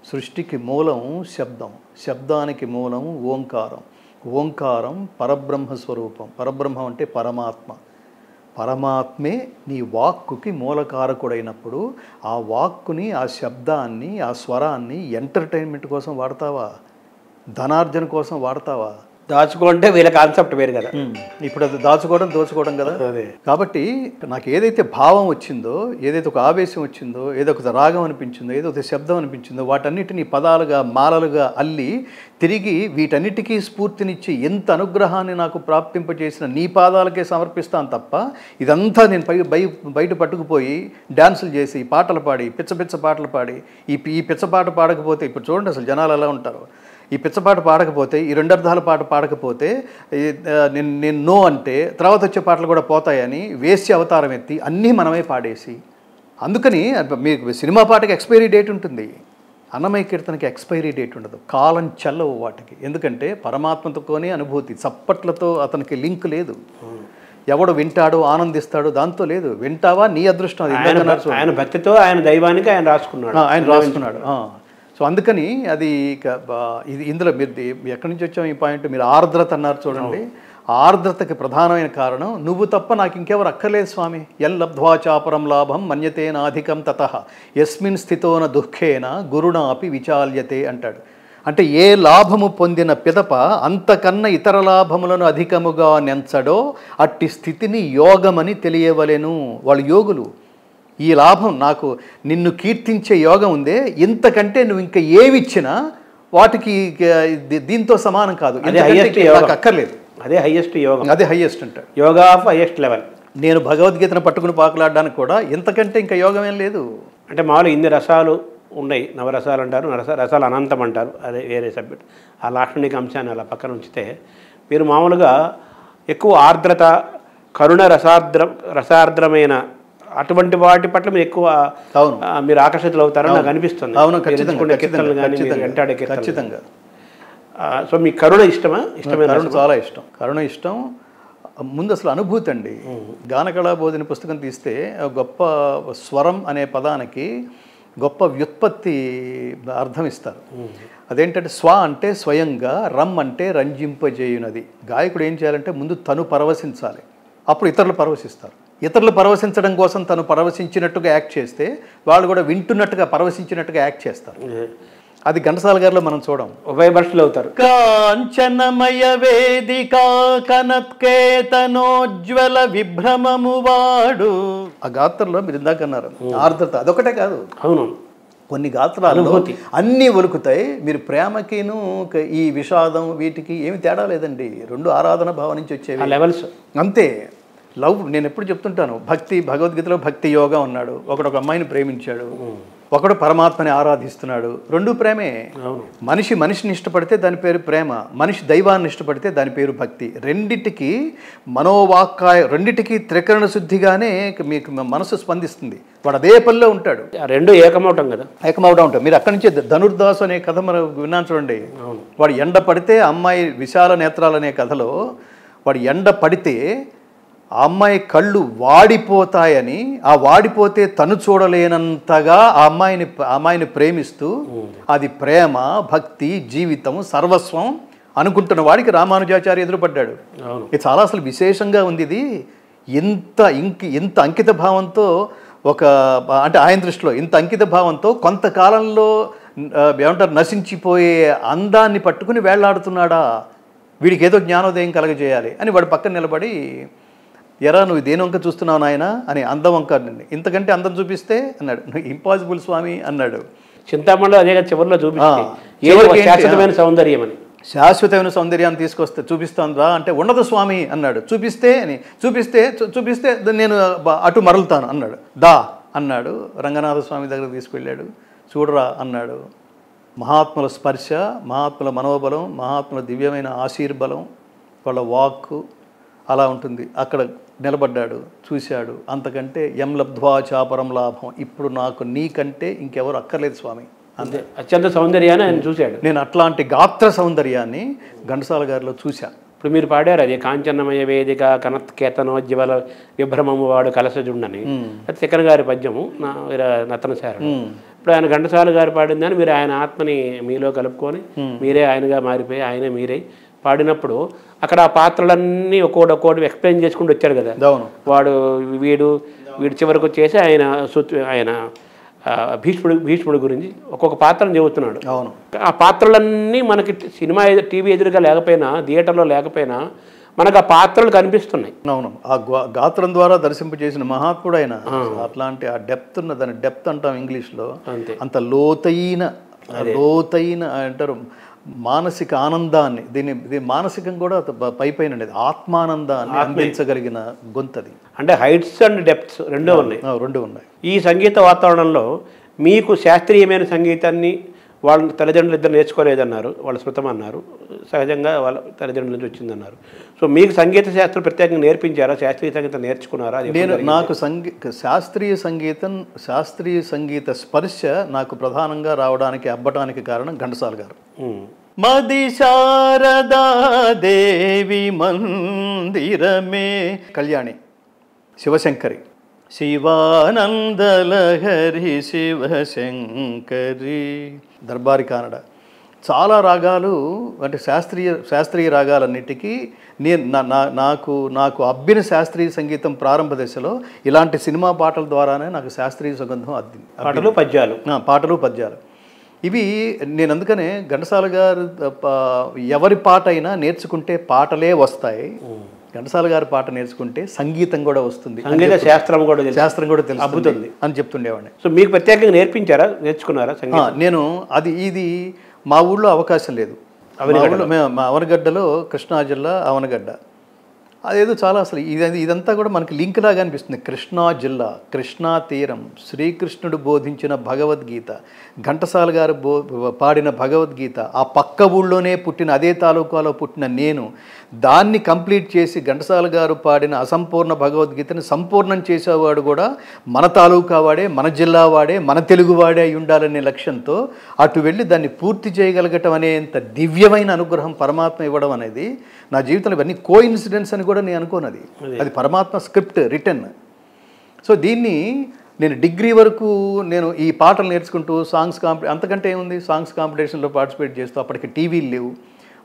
సృష్టికి మూలం శబ్దం, శబ్దానికి మూలం ఓంకారం, ఓంకారం పరబ్రహ్మ స్వరూపం. పరబ్రహ్మం అంటే పరమాత్మ. పరమాత్మే నీ వాక్కుకి మూలకారకుడైనప్పుడు ఆ వాక్కుని, ఆ శబ్దాన్ని, ఆ స్వరాన్ని ఎంటర్టైన్మెంట్ కోసం వాడతావా? ధనార్జన కోసం వాడతావా? దాచుకుంటే వీళ్ళ కాన్సెప్ట్ వేరు కదా. ఇప్పుడు అది దాచుకోవడం దోచుకోవడం కదా. కాబట్టి నాకు ఏదైతే భావం వచ్చిందో, ఏదైతే ఒక ఆవేశం వచ్చిందో, ఏదో ఒక రాగం అనిపించిందో, ఏదో ఒక శబ్దం అనిపించిందో, వాటన్నిటిని పదాలుగా మాలలుగా అల్లి తిరిగి వీటన్నిటికీ స్ఫూర్తినిచ్చి ఎంత అనుగ్రహాన్ని నాకు ప్రాప్తింపజేసిన నీ పాదాలకే సమర్పిస్తాను తప్ప ఇదంతా నేను బయట పట్టుకుపోయి డ్యాన్సులు చేసి పాటలు పాడి పిచ్చ పాటలు పాడి ఈ పిచ్చ పాట పాడకపోతే, ఇప్పుడు చూడండి అసలు జనాలు ఎలా ఉంటారు, ఈ పిచ్చపాట పాడకపోతే, ఈ రెండర్థాల పాట పాడకపోతే, నేను నో అంటే తర్వాత వచ్చే పాటలు కూడా పోతాయని వేసి అవతారం ఎత్తి అన్నీ మనమే పాడేసి, అందుకని మీకు సినిమా పాటకి ఎక్స్పైరీ డేట్ ఉంటుంది, అన్నమయ్య కీర్తనకి ఎక్స్పైరీ డేట్ ఉండదు. కాలం చెల్లవు వాటికి. ఎందుకంటే పరమాత్మతోనే అనుభూతి, చప్పట్లతో అతనికి లింక్ లేదు. ఎవడు వింటాడు ఆనందిస్తాడు దాంతో లేదు. వింటావా నీ అదృష్టం. ఆయన భక్తితో ఆయన దైవానికి ఆయన రాసుకున్నాడు. సో అందుకని అది ఇది ఇందులో మీరు ఎక్కడి నుంచి వచ్చాం ఈ పాయింట్, మీరు ఆర్ద్రత అన్నారు చూడండి. ఆర్ద్రతకి ప్రధానమైన కారణం నువ్వు తప్ప నాకు ఇంకెవరు అక్కర్లేదు స్వామి. ఎల్లబ్ధ్వాచాపరం లాభం మన్యతేనాధికం తతః యస్మిన్ స్థితోన దుఃఖేన గురుణాపి విచాల్యతే అంటాడు. అంటే ఏ లాభము పొందిన పిదప అంతకన్నా ఇతర లాభములను అధికముగా నెంచడో అట్టి స్థితిని యోగమని తెలియవలెను. వాళ్ళు యోగులు. ఈ లాభం నాకు నిన్ను కీర్తించే యోగం ఉందే, ఇంతకంటే నువ్వు ఇంకా ఏమిచ్చినా వాటికి దీంతో సమానం కాదు, అక్కర్లేదు. అదే హైయెస్ట్ యోగం, అదే హైయెస్ట్ అంటాడు. Yoga of highest level. నేను భగవద్గీతను పట్టుకుని పాకులాడడానికి కూడా ఇంతకంటే ఇంకా యోగం ఏం లేదు. అంటే మామూలు ఇన్ని రసాలు ఉన్నాయి, నవరసాలు అంటారు, రసాలు అనంతం అంటారు, అదే వేరే సబ్జెక్ట్. ఆ లాక్షణిక అంశాన్ని అలా పక్కన ఉంచితే మీరు మామూలుగా ఎక్కువ ఆర్ద్రత, కరుణ రసార్ద్రమైన అటువంటి వాటి పట్ల మీరు ఎక్కువ మీరు ఆకర్షితులు అవుతారని నాకు అనిపిస్తుంది. అవును, ఖచ్చితంగా. సో మీకు కరుణ ఇష్టమా? ఇష్టమైన కరుణ చాలా ఇష్టం. కరుణ ఇష్టం. ముందు అసలు అనుభూతి అండి. గానకళాబోధిని పుస్తకం తీస్తే గొప్ప స్వరం అనే పదానికి గొప్ప వ్యుత్పత్తి అర్థం ఇస్తారు. అదేంటంటే స్వ అంటే స్వయంగా, రమ్ అంటే రంజింపజేయునది. గాయకుడు ఏం చేయాలంటే ముందు తను పరవశించాలి, అప్పుడు ఇతరులు పరవశిస్తారు. ఇతరులు పరవశించడం కోసం తను పరవశించినట్టుగా యాక్ట్ చేస్తే వాళ్ళు కూడా వింటున్నట్టుగా పరవశించినట్టుగా యాక్ట్ చేస్తారు. అది ఘంటసాల గారిలో మనం చూడం. ఉభయభర్షులు అవుతారు. కాంచనమయ వేదిక కనత్కేతనోజ్వల విభ్రమము వాడు. ఆ గాత్రంలో మీరు ఇందాక అన్నారు ఆర్ద్రత, అదొకటే కాదు. అవును, కొన్ని గాత్రాలు అన్నీ ఒలుకుతాయి. మీరు ప్రేమకిను ఈ విషాదం వీటికి ఏమి తేడా లేదండి. రెండు ఆరాధన భావం నుంచి వచ్చేవి లెవెల్స్ అంతే. లవ్ నేను ఎప్పుడు చెప్తుంటాను, భక్తి భగవద్గీతలో భక్తి యోగా ఉన్నాడు, ఒకడు ఒక అమ్మాయిని ప్రేమించాడు, ఒకడు పరమాత్మని ఆరాధిస్తున్నాడు, రెండు ప్రేమే. మనిషి మనిషిని ఇష్టపడితే దాని పేరు ప్రేమ, మనిషి దైవాన్ని ఇష్టపడితే దాని పేరు భక్తి. రెండిటికి మనోవాక్కాయ రెండిటికి త్రికరణ శుద్ధిగానే మీకు మనసు స్పందిస్తుంది. వాడు అదే పనిలో ఉంటాడు, రెండు ఏకమవటం కదా, ఏకమవడం ఉంటాడు. మీరు అక్కడి నుంచి ధనుర్దాసు అనే కథ మనం విన్నాను చూడండి. వాడు ఎండ పడితే అమ్మాయి విశాల నేత్రాలనే కథలో వాడు ఎండ పడితే ఆ అమ్మాయి కళ్ళు వాడిపోతాయని, ఆ వాడిపోతే తను చూడలేనంతగా ఆ అమ్మాయిని ప్రేమిస్తూ అది ప్రేమ, భక్తి, జీవితం, సర్వస్వం అనుకుంటున్న వాడికి రామానుజాచార్య ఎదురుపడ్డాడు. ఇది చాలా అసలు విశేషంగా ఉంది. ఇది ఇంత అంకిత భావంతో అంటే ఆయన దృష్టిలో ఇంత అంకిత భావంతో కొంతకాలంలో ఏమంటారు నశించిపోయే అందాన్ని పట్టుకుని వేళ్లాడుతున్నాడా, వీడికి ఏదో జ్ఞానోదయం కలగజేయాలి అని వాడు పక్కన నిలబడి, ఎరా నువ్వు దేని వంక చూస్తున్నావు నాయన అని, అందం వంక, ఇంతకంటే అందం చూపిస్తే అన్నాడు. ఇంపాసిబుల్ స్వామి అన్నాడు. చింతామణిలో అదే చివరిలో శాశ్వతమైన సౌందర్యం అని, శాశ్వతమైన సౌందర్యాన్ని చూపిస్తాను రా అంటే, ఉండదు స్వామి అన్నాడు. చూపిస్తే నేను అటు మరలుతాను అన్నాడు. దా అన్నాడు. రంగనాథ స్వామి దగ్గర తీసుకెళ్ళాడు. చూడరా అన్నాడు. మహాత్ముల స్పర్శ, మహాత్ముల మనోబలం, మహాత్ముల దివ్యమైన ఆశీర్బలం, వాళ్ళ వాక్కు అలా ఉంటుంది. అక్కడ నిలబడ్డాడు, చూశాడు. అంతకంటే ఎం లబ్ధ్వా చాపరం లాభం, ఇప్పుడు నాకు నీకంటే ఇంకెవరు అక్కర్లేదు స్వామి. అంతే అత్యంత సౌందర్యాన్ని ఆయన చూశాడు. నేను అట్లాంటి గాత్ర సౌందర్యాన్ని ఘంటసాల గారిలో చూశా. ఇప్పుడు మీరు పాడారు అది కాంచన్నమయ వేదిక కనత్కేతనోజ్వల విభ్రమము వాడు కలసజుండని, అది తిక్కన గారి పద్యము, నతనశారుడు. ఇప్పుడు ఆయన ఘంటసాల గారు పాడిందని మీరు ఆయన ఆత్మని మీలో కలుపుకొని మీరే ఆయనగా మారిపోయి ఆయనే మీరే పాడినప్పుడు అక్కడ ఆ పాత్రలన్నీ ఒక్కోటి ఎక్స్ప్లెయిన్ చేసుకుంటూ వచ్చాడు కదా. వాడు వీడు చివరికి వచ్చేసి ఆయన భీష్ముడి గురించి ఒక్కొక్క పాత్రను చెబుతున్నాడు. ఆ పాత్రలన్నీ మనకి సినిమా టీవీ ఎదురుగా లేకపోయినా, థియేటర్లో లేకపోయినా మనకు ఆ పాత్రలు కనిపిస్తున్నాయి. అవును, ఆ గాత్రం ద్వారా దర్శింపజేసిన మహాత్ముడు ఆయన. అట్లాంటి ఆ డెప్త్ ఉన్న, దాని డెప్త్ అంటాం ఇంగ్లీష్లో, అంత లోతైన అంటారు మానసిక ఆనందాన్ని, దీని మానసికం కూడా పైపైన ఆత్మానందాన్ని అందించగలిగిన గొంతది. అంటే హైట్స్ అండ్ డెప్త్స్ రెండూ ఉన్నాయి. ఈ సంగీత వాతావరణంలో మీకు శాస్త్రీయమైన సంగీతాన్ని వాళ్ళ తల్లిదండ్రులు ఇద్దరు నేర్చుకోలేదన్నారు, వాళ్ళ శృతం అన్నారు, సహజంగా వాళ్ళ తల్లిదండ్రుల నుంచి వచ్చిందన్నారు. సో మీకు సంగీత శాస్త్రం ప్రత్యేకంగా నేర్పించారా, శాస్త్రీయ సంగీతం నేర్చుకున్నారా? నాకు శాస్త్రీయ సంగీత స్పర్శ నాకు ప్రధానంగా రావడానికి అబ్బటానికి కారణం ఘంటసాల గారు. మది శారదాదేవి మందిరమే కళ్యాణి, శివశంకరి, శివానందలహరి శివశంకరి, దర్బారి కానడ, చాలా రాగాలు అంటే శాస్త్రీయ రాగాలన్నిటికీ నాకు అబ్బిన శాస్త్రీయ సంగీతం ప్రారంభ దశలో ఇలాంటి సినిమా పాటల ద్వారానే నాకు శాస్త్రీయ సుగంధం అద్దింది. పాటలు పద్యాలు ఇవి నేను అందుకనే ఘంటసాల గారు ఎవరి పాట అయినా నేర్చుకుంటే పాటలే వస్తాయి, ఘంటసాల గారి పాట నేర్చుకుంటే సంగీతం కూడా వస్తుంది, శాస్త్రం కూడా తెలుస్తుంది అని చెప్తుండేవాడిని. సో మీకు ప్రత్యేకంగా నేర్పించారా, నేర్చుకున్నారా? నేను ఇది మా ఊళ్ళో అవకాశం లేదు. మా అవనగడ్డలో, కృష్ణా జిల్లా అవనగడ్డ, అదేదో చాలా అసలు ఇదంతా కూడా మనకి లింక్ లాగా అనిపిస్తుంది. కృష్ణా జిల్లా, కృష్ణా తీరం, శ్రీకృష్ణుడు బోధించిన భగవద్గీత, ఘంటసాల గారు పాడిన భగవద్గీత, ఆ పక్క ఊళ్ళోనే పుట్టిన, అదే తాలూకాలో పుట్టిన నేను దాన్ని కంప్లీట్ చేసి ఘంటసాల గారు పాడిన అసంపూర్ణ భగవద్గీతని సంపూర్ణం చేసేవాడు కూడా మన తాలూకా వాడే, మన జిల్లా వాడే, మన తెలుగు వాడే అయి ఉండాలనే లక్ష్యంతో అటు వెళ్ళి దాన్ని పూర్తి చేయగలగటం అనేంత దివ్యమైన అనుగ్రహం పరమాత్మ ఇవ్వడం అనేది నా జీవితంలో ఇవన్నీ కోఇన్సిడెన్స్ అని కూడా నేను అనుకోనది, అది పరమాత్మ స్క్రిప్ట్ రిటర్న్. సో దీన్ని నేను డిగ్రీ వరకు నేను ఈ పాటలు నేర్చుకుంటూ అంతకంటే ఏముంది, సాంగ్స్ కాంపిటీషన్లో పార్టిసిపేట్ చేస్తూ, అప్పటికి టీవీలు లేవు,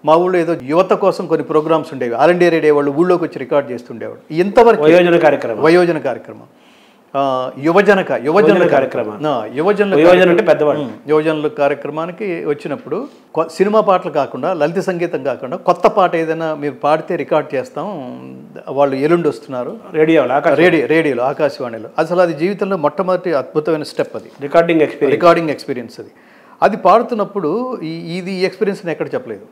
మా ఊళ్ళో ఏదో యువత కోసం కొన్ని ప్రోగ్రామ్స్ ఉండేవి, ఆల్ ఇండియా రేడియో వాళ్ళు ఊళ్ళోకి వచ్చి రికార్డ్ చేస్తుండేవాడు. ఇంతవరకు వయోజన కార్యక్రమం, యువజన యువజనుల కార్యక్రమానికి వచ్చినప్పుడు సినిమా పాటలు కాకుండా, లలిత సంగీతం కాకుండా కొత్త పాట ఏదైనా మీరు పాడితే రికార్డ్ చేస్తాం, వాళ్ళు ఎల్లుండి వస్తున్నారు రేడియోలో, ఆకాశవాణిలో. అసలు అది జీవితంలో మొట్టమొదటి అద్భుతమైన స్టెప్, అది రికార్డింగ్ ఎక్స్పీరియన్స్. అది పాడుతున్నప్పుడు ఇది ఎక్స్పీరియన్స్ నేను ఎక్కడ చెప్పలేదు.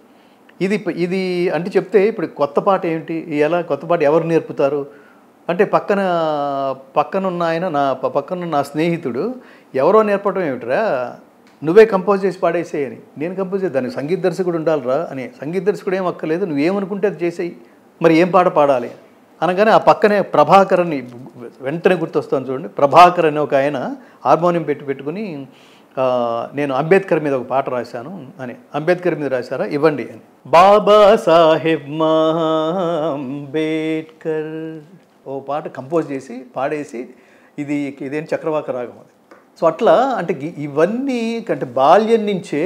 ఇది అంటే చెప్తే ఇప్పుడు కొత్త పాట ఏమిటి, ఎలా కొత్త పాట ఎవరు నేర్పుతారు, అంటే పక్కనున్న ఆయన పక్కనున్న నా స్నేహితుడు ఎవరో నేర్పడం ఏమిట్రా, నువ్వే కంపోజ్ చేసి పాడేసేయని. నేను కంపోజ్ చేసి దానికి సంగీత దర్శకుడు ఉండాలిరా అని. సంగీత దర్శకుడు ఏం అక్కర్లేదు, నువ్వేమనుకుంటే అది చేసేయి, మరి ఏం పాట పాడాలి అనగానే ఆ పక్కనే ప్రభాకర్ని వెంటనే గుర్తొస్తాను చూడండి. ప్రభాకర్ అని ఒక ఆయన హార్మోనియం పెట్టుకుని నేను అంబేద్కర్ మీద ఒక పాట రాశాను అని. అంబేద్కర్ మీద రాశారా, ఇవ్వండి అని. బాబా సాహెబ్ మా అంబేద్కర్ ఓ పాట కంపోజ్ చేసి పాడేసి ఇదేం చక్రవాక రాగం అది. సో అట్లా అంటే ఇవన్నీ అంటే బాల్యం నుంచే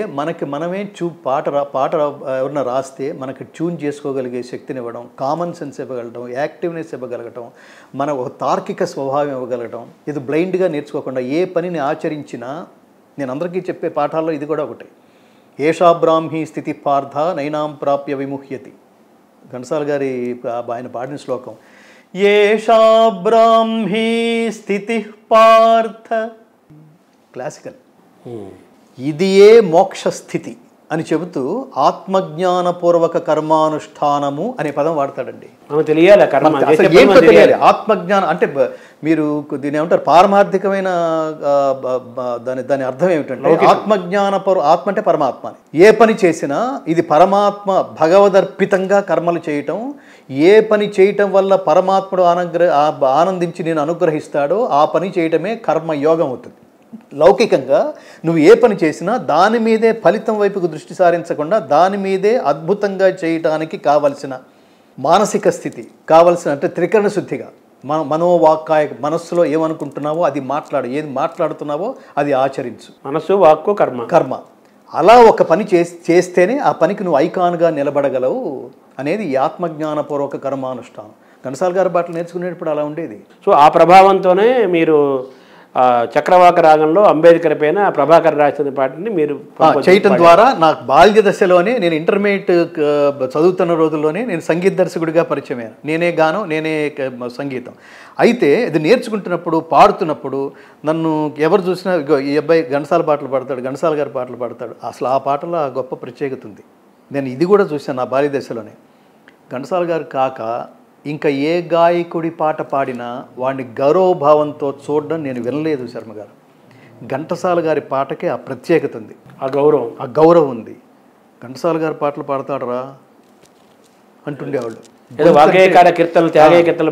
మనమే పాట ఎవరన్నా రాస్తే మనకి ట్యూన్ చేసుకోగలిగే శక్తిని ఇవ్వడం, కామన్ సెన్స్ ఇవ్వగలగడం, యాక్టివ్నెస్ ఇవ్వగలగటం, మన ఒక తార్కిక స్వభావం ఇవ్వగలగటం. ఇది బ్లైండ్గా నేర్చుకోకుండా ఏ పనిని ఆచరించినా, నేను అందరికీ చెప్పే పాఠాల్లో ఇది కూడా ఒకటి. ఏషా బ్రాహ్మీ స్థితి పార్థ నైనాం ప్రాప్య విముహ్యతి, ఘంటసాల గారి ఆయన పాడిన శ్లోకం. ఏషా బ్రాహ్మీ స్థితి పార్థ, క్లాసికల్. ఇది ఏ మోక్ష స్థితి అని చెబుతూ ఆత్మజ్ఞానపూర్వక కర్మానుష్ఠానము అనే పదం వాడతాడండి. తెలియాలి ఏంటో తెలియాలి. ఆత్మజ్ఞానం అంటే మీరు దీని ఏమంటారు, పారమార్థికమైన దాని అర్థం ఏమిటంటే ఆత్మ అంటే పరమాత్మ. ఏ పని చేసినా ఇది పరమాత్మ భగవదర్పితంగా కర్మలు చేయటం, ఏ పని చేయటం వల్ల పరమాత్ముడు ఆనందించి నేను అనుగ్రహిస్తాడో ఆ పని చేయటమే కర్మయోగం అవుతుంది. లౌకికంగా నువ్వు ఏ పని చేసినా దాని మీదే ఫలితం వైపుకు దృష్టి సారించకుండా దాని మీదే అద్భుతంగా చేయటానికి కావలసిన మానసిక స్థితి కావలసిన, అంటే త్రికరణ శుద్ధిగా మనోవాక్కాయ, మనస్సులో ఏమనుకుంటున్నావో అది మాట్లాడు, ఏది మాట్లాడుతున్నావో అది ఆచరించు. మనస్సు వాక్కు కర్మ. అలా ఒక పని చేస్తేనే ఆ పనికి నువ్వు ఐకాన్గా నిలబడగలవు అనేది ఈ ఆత్మజ్ఞానపూర్వక కర్మానుష్ఠానం. ఘంటసాల గారి పాటలు నేర్చుకునేటప్పుడు అలా ఉండేది. సో ఆ ప్రభావంతోనే మీరు చక్రవాక రాగంలో అంబేద్కర్ పైన ప్రభాకర్ రాసిన పాటని మీరు చేయటం ద్వారా నాకు బాల్య దశలోనే, నేను ఇంటర్మీడియట్ చదువుతున్న రోజుల్లోనే నేను సంగీత దర్శకుడిగా పరిచయం అయ్యాను. నేనే గానం, నేనే సంగీతం. అయితే ఇది నేర్చుకుంటున్నప్పుడు, పాడుతున్నప్పుడు నన్ను ఎవరు చూసినా ఈ అబ్బాయి ఘంటసాల పాటలు పాడతాడు, ఘంటసాల గారి పాటలు పాడతాడు. అసలు ఆ పాటలో ఆ గొప్ప ప్రత్యేకత ఉంది. నేను ఇది కూడా చూశాను నా బాల్య దశలోనే. ఘంటసాల గారు కాక ఇంకా ఏ గాయకుడి పాట పాడినా వాడిని గౌరవభావంతో చూడడం నేను వినలేదు శర్మ గారు. ఘంటసాల గారి పాటకే ఆ ప్రత్యేకత ఉంది, ఆ గౌరవం ఉంది. ఘంటసాల గారి పాటలు పాడతాడరా అంటుండేవాళ్ళు.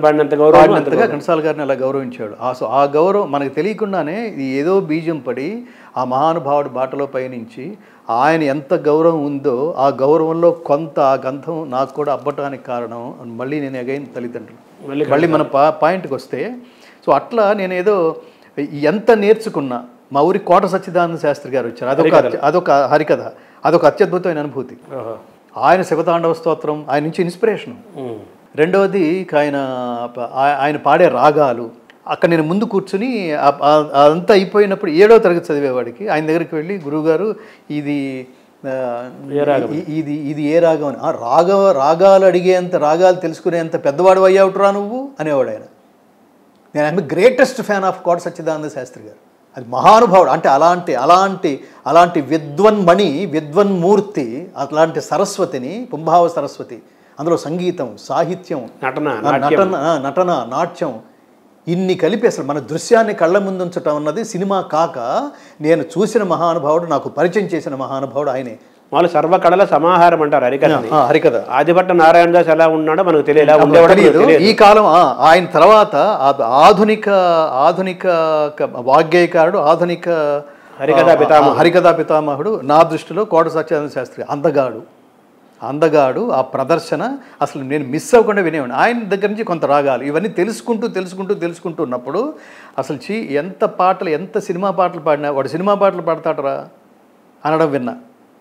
పాడినంతగా ఘంటసాల గారిని అలా గౌరవించాడు. ఆ గౌరవం మనకు తెలియకుండానే ఇది ఏదో బీజం పడి ఆ మహానుభావుడి బాటలో పయనించి ఆయన ఎంత గౌరవం ఉందో ఆ గౌరవంలో కొంత ఆ గంధం నాకు కూడా అబ్బటానికి కారణం. మళ్ళీ నేను అగైన్ తల్లిదండ్రులు మళ్ళీ మన పాయింట్కి వస్తే, సో అట్లా నేను ఏదో ఎంత నేర్చుకున్నా. మా ఊరి కోట సచ్చిదానంద శాస్త్రి గారు వచ్చారు. అదొక హరికథ, అదొక అత్యద్భుతమైన అనుభూతి. ఆయన శివతాండవ స్తోత్రం ఆయన నుంచి ఇన్స్పిరేషను. రెండవది ఆయన పాడే రాగాలు. అక్కడ నేను ముందు కూర్చుని అదంతా అయిపోయినప్పుడు 7వ తరగతి చదివేవాడికి ఆయన దగ్గరికి వెళ్ళి, గురువుగారు ఇది ఏ రాగం అని. రాగాలు అడిగేంత, రాగాలు తెలుసుకునేంత పెద్దవాడు అయ్యావుట్రా నువ్వు అనేవాడు ఆయన. నేను ఐఎమ్ గ్రేటెస్ట్ ఫ్యాన్ ఆఫ్ కోట సచ్చిదానంద శాస్త్రి గారు. అది మహానుభావుడు. అంటే అలాంటి విద్వన్మణి, విద్వన్మూర్తి, అట్లాంటి సరస్వతిని, పుంభావ సరస్వతి, అందులో సంగీతం, సాహిత్యం, నటన, నాట్యం ఇన్ని కలిపి అసలు మన దృశ్యాన్ని కళ్ళ ముందుంచటం అన్నది సినిమా కాక నేను చూసిన మహానుభావుడు, నాకు పరిచయం చేసిన మహానుభావుడు ఆయనే. వాళ్ళు సర్వకళల సమాహారం అంటారు హరికథ. ఆదిభట్ట నారాయణ దాస్ ఎలా ఉన్నాడో మనకు తెలియదు. ఈ కాలం ఆయన తర్వాత ఆధునిక వాగ్గేయకారుడు, ఆధునిక హరికథా పితామహుడు నా దృష్టిలో కోట సత్యానంద శాస్త్రి. అందగాడు ఆ ప్రదర్శన అసలు నేను మిస్ అవ్వకుండా వినేవాడిని. ఆయన దగ్గర నుంచి కొంత రాగాలు ఇవన్నీ తెలుసుకుంటూ ఉన్నప్పుడు అసలు ఎంత సినిమా పాటలు పాడినా వాడు సినిమా పాటలు పాడతాడరా అనడం విన్నా.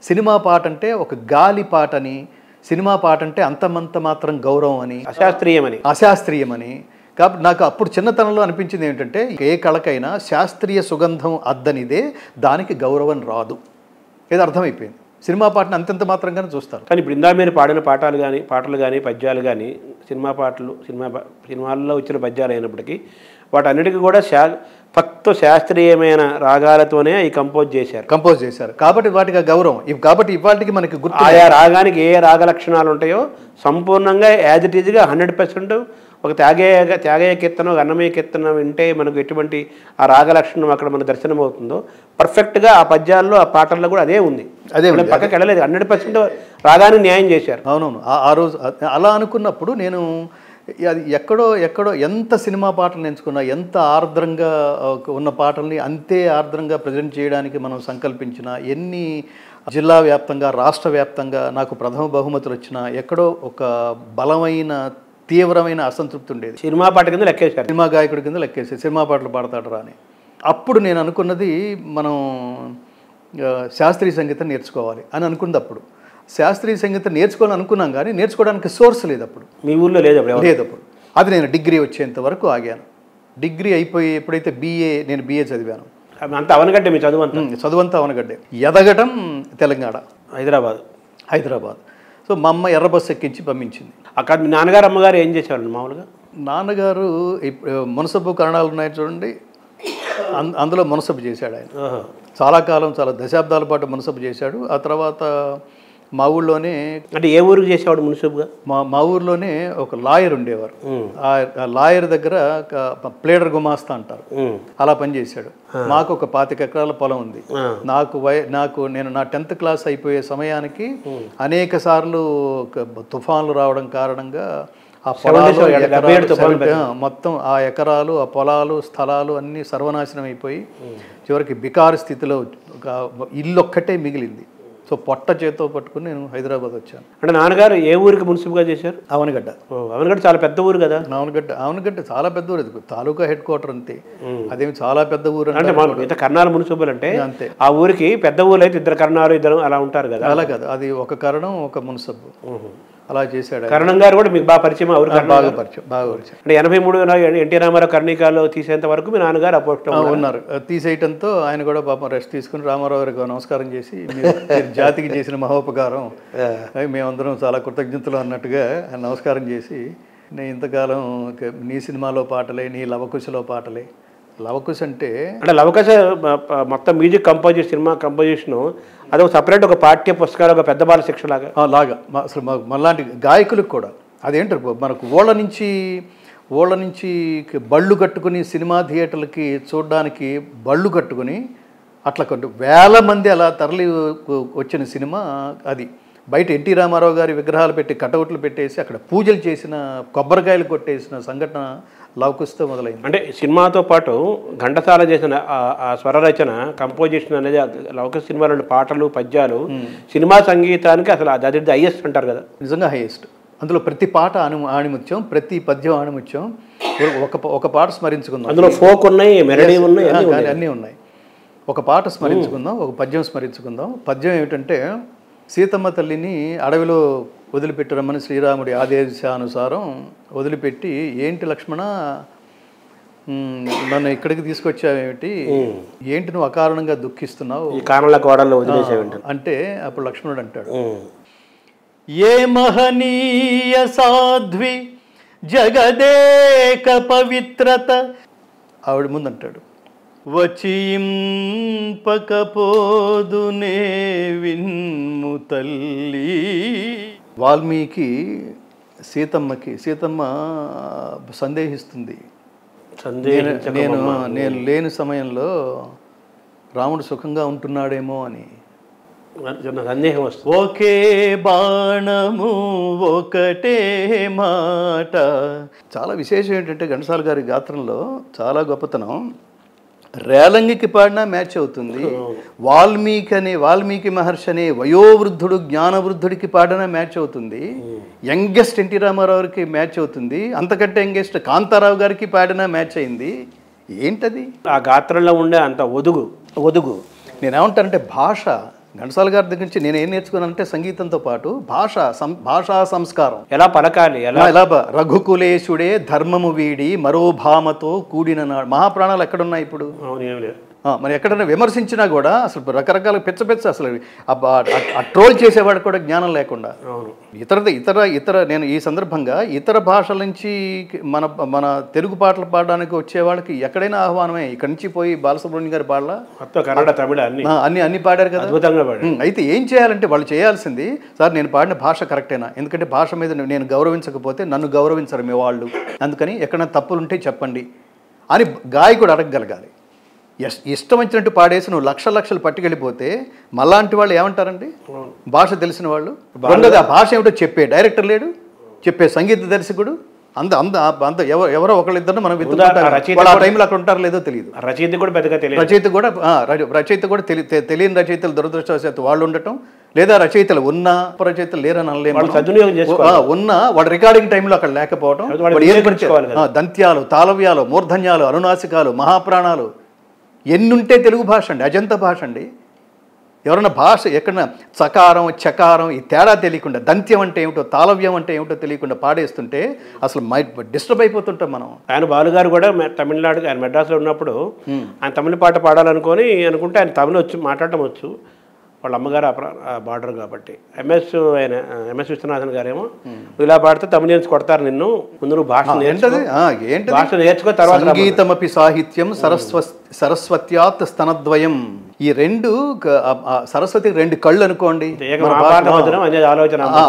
సినిమా పాట అంటే ఒక గాలి పాటని, సినిమా పాట అంటే అంతమంత మాత్రం గౌరవం అని, అశాస్త్రీయమని. కాబట్టి నాకు అప్పుడు చిన్నతనంలో అనిపించింది ఏంటంటే, ఏ కళకైనా శాస్త్రీయ సుగంధం అద్దనిదే, దానికి గౌరవం రాదు. ఏదో అర్థమైపోయింది. సినిమా పాటను అంతంత మాత్రంగానే చూస్తారు. కానీ ఇప్పుడు ఇందా మీరు పాడిన పాటలు కానీ పద్యాలు కానీ సినిమాల్లో వచ్చిన పద్యాలు అయినప్పటికీ వాటన్నిటికీ కూడా శాస్త్రీయమైన రాగాలతోనే అవి కంపోజ్ చేశారు. కాబట్టి వాటికి గౌరవం. కాబట్టి ఇవాటికి మనకి గుర్తు, ఆయా రాగానికి ఏ రాగ లక్షణాలు ఉంటాయో సంపూర్ణంగా యాజ్ ఇట్ ఈజ్గా 100% ఒక త్యాగేయ కీర్తన, ఒక అన్నమయ్య కీర్తన వింటే మనకు ఎటువంటి ఆ రాగ లక్షణం అక్కడ మనకు దర్శనం అవుతుందో పర్ఫెక్ట్గా ఆ పద్యాల్లో ఆ పాటల్లో కూడా అదే ఉంది. పక్కకి వెళ్ళలేదు, 100% రాగాన్ని న్యాయం చేశారు. అవునవును. ఆ రోజు అలా అనుకున్నప్పుడు నేను అది ఎక్కడో ఎంత సినిమా పాటలు ఎంచుకున్నా, ఎంత ఆర్ద్రంగా ఉన్న పాటల్ని అంతే ఆర్ద్రంగా ప్రజెంట్ చేయడానికి మనం సంకల్పించిన, ఎన్ని జిల్లా వ్యాప్తంగా రాష్ట్ర వ్యాప్తంగా నాకు ప్రథమ బహుమతులు వచ్చినా ఎక్కడో ఒక బలమైన తీవ్రమైన అసంతృప్తి ఉండేది. సినిమా పాట కింద లెక్కేశారు, సినిమా గాయకుడి కింద లెక్కేసి సినిమా పాటలు పాడతాడు రా అని. అప్పుడు నేను అనుకున్నది మనం శాస్త్రీయ సంగీతం నేర్చుకోవాలి అని అనుకుంది. అప్పుడు శాస్త్రీయ సంగీతం నేర్చుకోవాలని అనుకున్నాం కానీ నేర్చుకోవడానికి సోర్స్ లేదు అప్పుడు. మీ ఊళ్ళో లేదు అప్పుడు. అది నేను డిగ్రీ వచ్చేంత వరకు ఆగాను. డిగ్రీ అయిపోయి ఎప్పుడైతే నేను బిఏ చదివాను, అంతా అవనగడ్డే మీ చదువంతా అవనగడ్డే. ఎదగటం తెలంగాణ, హైదరాబాద్. సో మా అమ్మ ఎర్ర బస్సు ఎక్కించి పంపించింది. అక్కడ మీ నాన్నగారు అమ్మగారు ఏం చేసేవాళ్ళు మామూలుగా? నాన్నగారు మునసబ్బు కరణాలు ఉన్నాయి చూడండి, అందులో మునసబ్బు చేశాడు ఆయన. చాలా కాలం, చాలా దశాబ్దాల పాటు మునసబ్బు చేశాడు. ఆ తర్వాత మా ఊళ్ళోనే, అంటే ఏ ఊరికి చేసేవాడు మున్సిపుగా? మా ఊర్లోనే ఒక లాయర్ ఉండేవారు. ఆ లాయర్ దగ్గర ప్లేడర్ గుమాస్తా అంటారు, అలా పనిచేశాడు. మాకు ఒక 25 ఎకరాల పొలం ఉంది. నేను నా 10th క్లాస్ అయిపోయే సమయానికి అనేక సార్లు తుఫాన్లు రావడం కారణంగా ఆ పొలాలు మొత్తం, ఆ ఎకరాలు, ఆ పొలాలు, స్థలాలు అన్నీ సర్వనాశనం అయిపోయి చివరికి బికారు స్థితిలో ఒక ఇల్లు ఒక్కటే మిగిలింది. సో పొట్ట చేతితో పట్టుకుని నేను హైదరాబాద్ వచ్చాను. అంటే నాన్నగారు ఏ ఊరికి మున్సిపుగా చేశారు? అవనగడ్డ. అవనగడ్డ చాలా పెద్ద ఊరు కదా? అవనగడ్డ చాలా పెద్ద ఊరు, తాలూకా హెడ్ క్వార్టర్ అంతే. అదేమి చాలా పెద్ద ఊరు అంటే ఇంత కర్నాలు మున్సిపల్ అంటే అంతే. ఆ ఊరికి పెద్ద ఊరు అయితే 2 కర్నాలు 2 అలా ఉంటారు కదా? అలా కాదు, అది ఒక కరణం, ఒక మున్సబ్, అలా చేశాడు. కరణం గారు కూడా మీకు బాగా పరిచయం? బాగా పరిచయం. అంటే 83 ఎన్టీ రామారావు కర్ణికాలో తీసేంత వరకు మీ నాన్నగారు అపోజిట్లో ఉన్నారు. తీసేయటంతో ఆయన కూడా పాపం రెస్ట్ తీసుకుని రామారావు గారికి నమస్కారం చేసి, మీరు జాతికి చేసిన మహోపకారం మేమందరం చాలా కృతజ్ఞతలు అన్నట్టుగా ఆయన నమస్కారం చేసి, నేను ఇంతకాలం నీ సినిమాలో పాటలే, నీ లవకుశలో పాటలే. లవకుశ అంటే లవకుశ మొత్తం మ్యూజిక్ కంపోజిషన్, సినిమా కంపోజిషను అదొక సపరేట్ ఒక పాఠ్య పుస్తకాలు, ఒక పెద్ద బాల శిక్ష లాగా అసలు మనలాంటి గాయకులకు కూడా అదేంటారు, మనకు ఓళ్ళ నుంచి బళ్ళు కట్టుకుని సినిమా థియేటర్లకి చూడడానికి బళ్ళు కట్టుకుని అట్లా వేల మంది అలా తరలి వచ్చిన సినిమా అది. బయట ఎన్టీ రామారావు గారి విగ్రహాలు పెట్టి కటౌట్లు పెట్టేసి అక్కడ పూజలు చేసిన, కొబ్బరికాయలు కొట్టేసిన సంఘటన లవకుశతో మొదలైంది. అంటే సినిమాతో పాటు ఘంటసాల చేసిన ఆ స్వర రచన, కంపోజిషన్ అనేది లవకుశ సినిమాలోని పాటలు, పద్యాలు సినిమా సంగీతానికి అసలు అది హైయెస్ట్ అంటారు కదా? నిజంగా హైయెస్ట్. అందులో ప్రతి పాట ఆణిముత్యం, ప్రతి పద్యం ఆణిముత్యం. ఒక పాట స్మరించుకుందాం, అందులో ఫోక్ ఉన్నాయి, మెలడీ ఉన్నాయి, అన్నీ ఉన్నాయి. ఒక పాట స్మరించుకుందాం, ఒక పద్యం స్మరించుకుందాం. పద్యం ఏమిటంటే, సీతమ్మ తల్లిని అడవిలో వదిలిపెట్టరమ్మని శ్రీరాముడి ఆదేశానుసారం వదిలిపెట్టి, ఏంటి లక్ష్మణ నన్ను ఇక్కడికి తీసుకొచ్చావేమిటి, ఏంటి నువ్వు అకారణంగా దుఃఖిస్తున్నావు అంటే అప్పుడు లక్ష్మణుడు అంటాడు, ఏ మహనీయ సాధ్వి జగదేక పవిత్రత. ఆవిడ ముందంటాడు, వచింపకపోదునే విన్ము తల్లి. వాల్మీకి సీతమ్మ సందేహిస్తుంది, నేను లేని సమయంలో రాముడు సుఖంగా ఉంటున్నాడేమో అని సందేహం వస్తుంది. ఒకే బాణము ఒకటే మాట. చాలా విశేషం ఏంటంటే ఘంటసాల గారి గాత్రంలో చాలా గొప్పతనం. రేలంగికి పాడినా మ్యాచ్ అవుతుంది, వాల్మీకి మహర్షి అనే వయోవృద్ధుడు జ్ఞానవృద్ధుడికి పాడినా మ్యాచ్ అవుతుంది, యంగెస్ట్ ఎన్టీ రామారావుకి మ్యాచ్ అవుతుంది, అంతకంటే యంగెస్ట్ కాంతారావు గారికి పాడినా మ్యాచ్ అయింది. ఏంటది? ఆ గాత్రంలో ఉండే అంత ఒదుగు. నేనేమంటానంటే భాష, ఘంటసాల గారి దగ్గర నుంచి నేను ఏం నేర్చుకున్నానంటే సంగీతంతో పాటు భాషా సంస్కారం, ఎలా పలకాలి, ఎలా రఘుకులేశుడే ధర్మము వీడి మరో భామతో కూడిన నాడు. మహాప్రాణాలు ఎక్కడున్నాయి ఇప్పుడు? మరి ఎక్కడైనా విమర్శించినా కూడా అసలు రకరకాల పెచ్చ అసలు ఆ ట్రోల్ చేసేవాడు కూడా జ్ఞానం లేకుండా. ఇతర నేను ఈ సందర్భంగా ఇతర భాషల నుంచి మన తెలుగు పాటలు పాడడానికి వచ్చే వాళ్ళకి ఎక్కడైనా ఆహ్వానమే. ఇక్కడి నుంచి పోయి బాలసుబ్రహ్మణ్యం గారి పాడలా, కన్నడ, తమిళ అన్ని పాడారు కదా. అయితే ఏం చేయాలంటే వాళ్ళు చేయాల్సింది, సార్ నేను పాడిన భాష కరెక్టేనా, ఎందుకంటే భాష మీద నేను గౌరవించకపోతే నన్ను గౌరవించరు మీ వాళ్ళు, అందుకని ఎక్కడైనా తప్పులుంటే చెప్పండి అని గాయకుడు అడగగలగాలి. ఇష్టం వచ్చినట్టు పాడేసి నువ్వు లక్షలు పట్టుకెళ్ళిపోతే మళ్ళాంటి వాళ్ళు ఏమంటారండి? భాష తెలిసిన వాళ్ళు. రెండోది ఆ భాష ఏమిటో చెప్పే డైరెక్టర్ లేడు, చెప్పే సంగీత దర్శకుడు ఎవరో ఒకళ్ళిద్దరు మనం టైంలో అక్కడ ఉంటారో లేదో తెలియదు. రచయిత కూడా పెద్దగా తెలియదు. రచయిత కూడా తెలియని రచయితలు దురదృష్టవశాత్తు వాళ్ళు ఉండటం, లేదా రచయితలు రచయితలు లేరని అనలేము, ఉన్నా వాడు రికార్డింగ్ టైంలో అక్కడ లేకపోవడం, దంత్యాలు, తాళవ్యాలు, మూర్ధన్యాలు, అనునాసికాలు, మహాప్రాణాలు ఎన్నుంటే తెలుగు భాష అండి, అజంత భాష అండి. ఎవరన్నా భాష ఎక్కడన్నా చకారం చకారం ఈ తేడా తెలియకుండా, దంత్యం అంటే ఏమిటో తాళవ్యం అంటే ఏమిటో తెలియకుండా పాడేస్తుంటే అసలు డిస్టర్బ్ అయిపోతుంటాం మనం. ఆయన బాలుగారు కూడా తమిళనాడు, ఆయన మెడ్రాస్లో ఉన్నప్పుడు ఆయన తమిళ పాట పాడాలనుకుంటే ఆయన తమిళ మాట్లాడటం వచ్చు, వాళ్ళ అమ్మగారు బార్డర్ కాబట్టి. ఎంఎస్ విశ్వనాథన్ గారేమో ఇలా పాడితే తమిళియన్స్ కొడతారు నిన్ను, ముందు నువ్వు భాష నేర్చుకో, తర్వాత సంగీతమపి సాహిత్యం సరస్వత్యాత్ స్తనద్వయం. ఈ రెండు సరస్వతికి రెండు కళ్ళు అనుకోండి,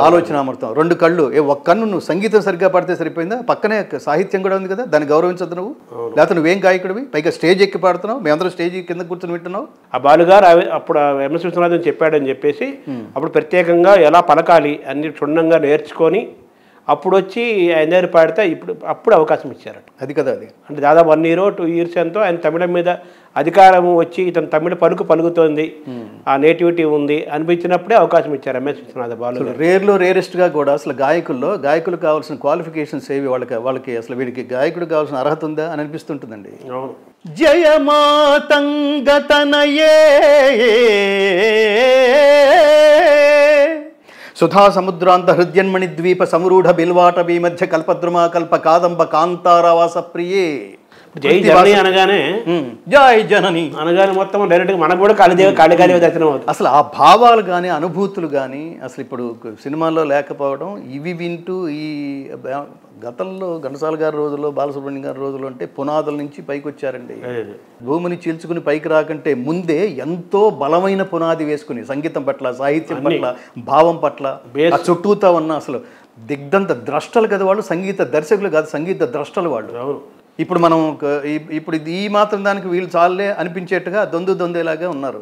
ఆలోచనామృతం, రెండు కళ్ళు. ఒక కన్ను నువ్వు సంగీతం సరిగ్గా పడితే సరిపోయిందా, పక్కనే సాహిత్యం కూడా ఉంది కదా, దాన్ని గౌరవించద్దు నువ్వు, లేకపోతే నువ్వేం గాయకుడివి, పైగా స్టేజ్ ఎక్కి పాడుతున్నావు, మేమందరం స్టేజ్ కింద కూర్చొని వింటున్నావు. ఆ బాలుగారు అప్పుడు ఎంఎస్ విశ్వనాథన్ చెప్పాడని చెప్పేసి అప్పుడు ప్రత్యేకంగా ఎలా పలకాలి అన్ని క్షుణ్ణంగా నేర్చుకొని అప్పుడు వచ్చి ఆయన దగ్గర పాడితే అప్పుడు అవకాశం ఇచ్చారట. అది కదా, అది అంటే దాదాపు 1 year 2 years ఎంతో ఆయన తమిళం మీద అధికారం వచ్చి ఇతను తమిళ పలుకుతోంది, ఆ నేటివిటీ ఉంది అనిపించినప్పుడే అవకాశం ఇచ్చారు ఎంఎస్ విశ్వనాథ బాలు. రేరెస్ట్గా కూడా అసలు గాయకులకు కావాల్సిన క్వాలిఫికేషన్స్ ఏవి, వాళ్ళకి అసలు వీడికి గాయకుడికి కావాల్సిన అర్హత ఉందా అని అనిపిస్తుంటుందండి. అవును. జయమాతంగతనయే సుధా సముద్రాంత హృద్యన్మణి ద్వీప సమరూఢ బిల్వాటవీ మధ్య కల్పద్రుమా కల్ప కాదంబ కాంతారావాస ప్రియే. జై జనని అనగానే జై జనని అనగానే మొత్తం డైరెక్ట్గా మనకు కూడా కాళికాదేవి దర్శనం అవుతుంది. అసలు ఆ భావాలు కానీ అనుభూతులు కానీ అసలు ఇప్పుడు సినిమాల్లో లేకపోవడం, ఇవి వింటూ ఈ గతంలో ఘంటసాల గారి రోజుల్లో, బాలసుబ్రహ్మణ్యం గారి రోజుల్లో అంటే పునాదుల నుంచి పైకి వచ్చారండి. భూమిని చీల్చుకుని పైకి రాకంటే ముందే ఎంతో బలమైన పునాది వేసుకుని సంగీతం పట్ల, సాహిత్యం పట్ల, భావం పట్ల చుట్టూతా ఉన్న అసలు దిగ్ధంత ద్రష్టలు కదా వాళ్ళు, సంగీత దర్శకులు కాదు, సంగీత ద్రష్టలు వాళ్ళు. ఇప్పుడు మనం ఈ మాత్రం దానికి వీళ్ళు చాలే అనిపించేట్టుగా దొందేలాగా ఉన్నారు.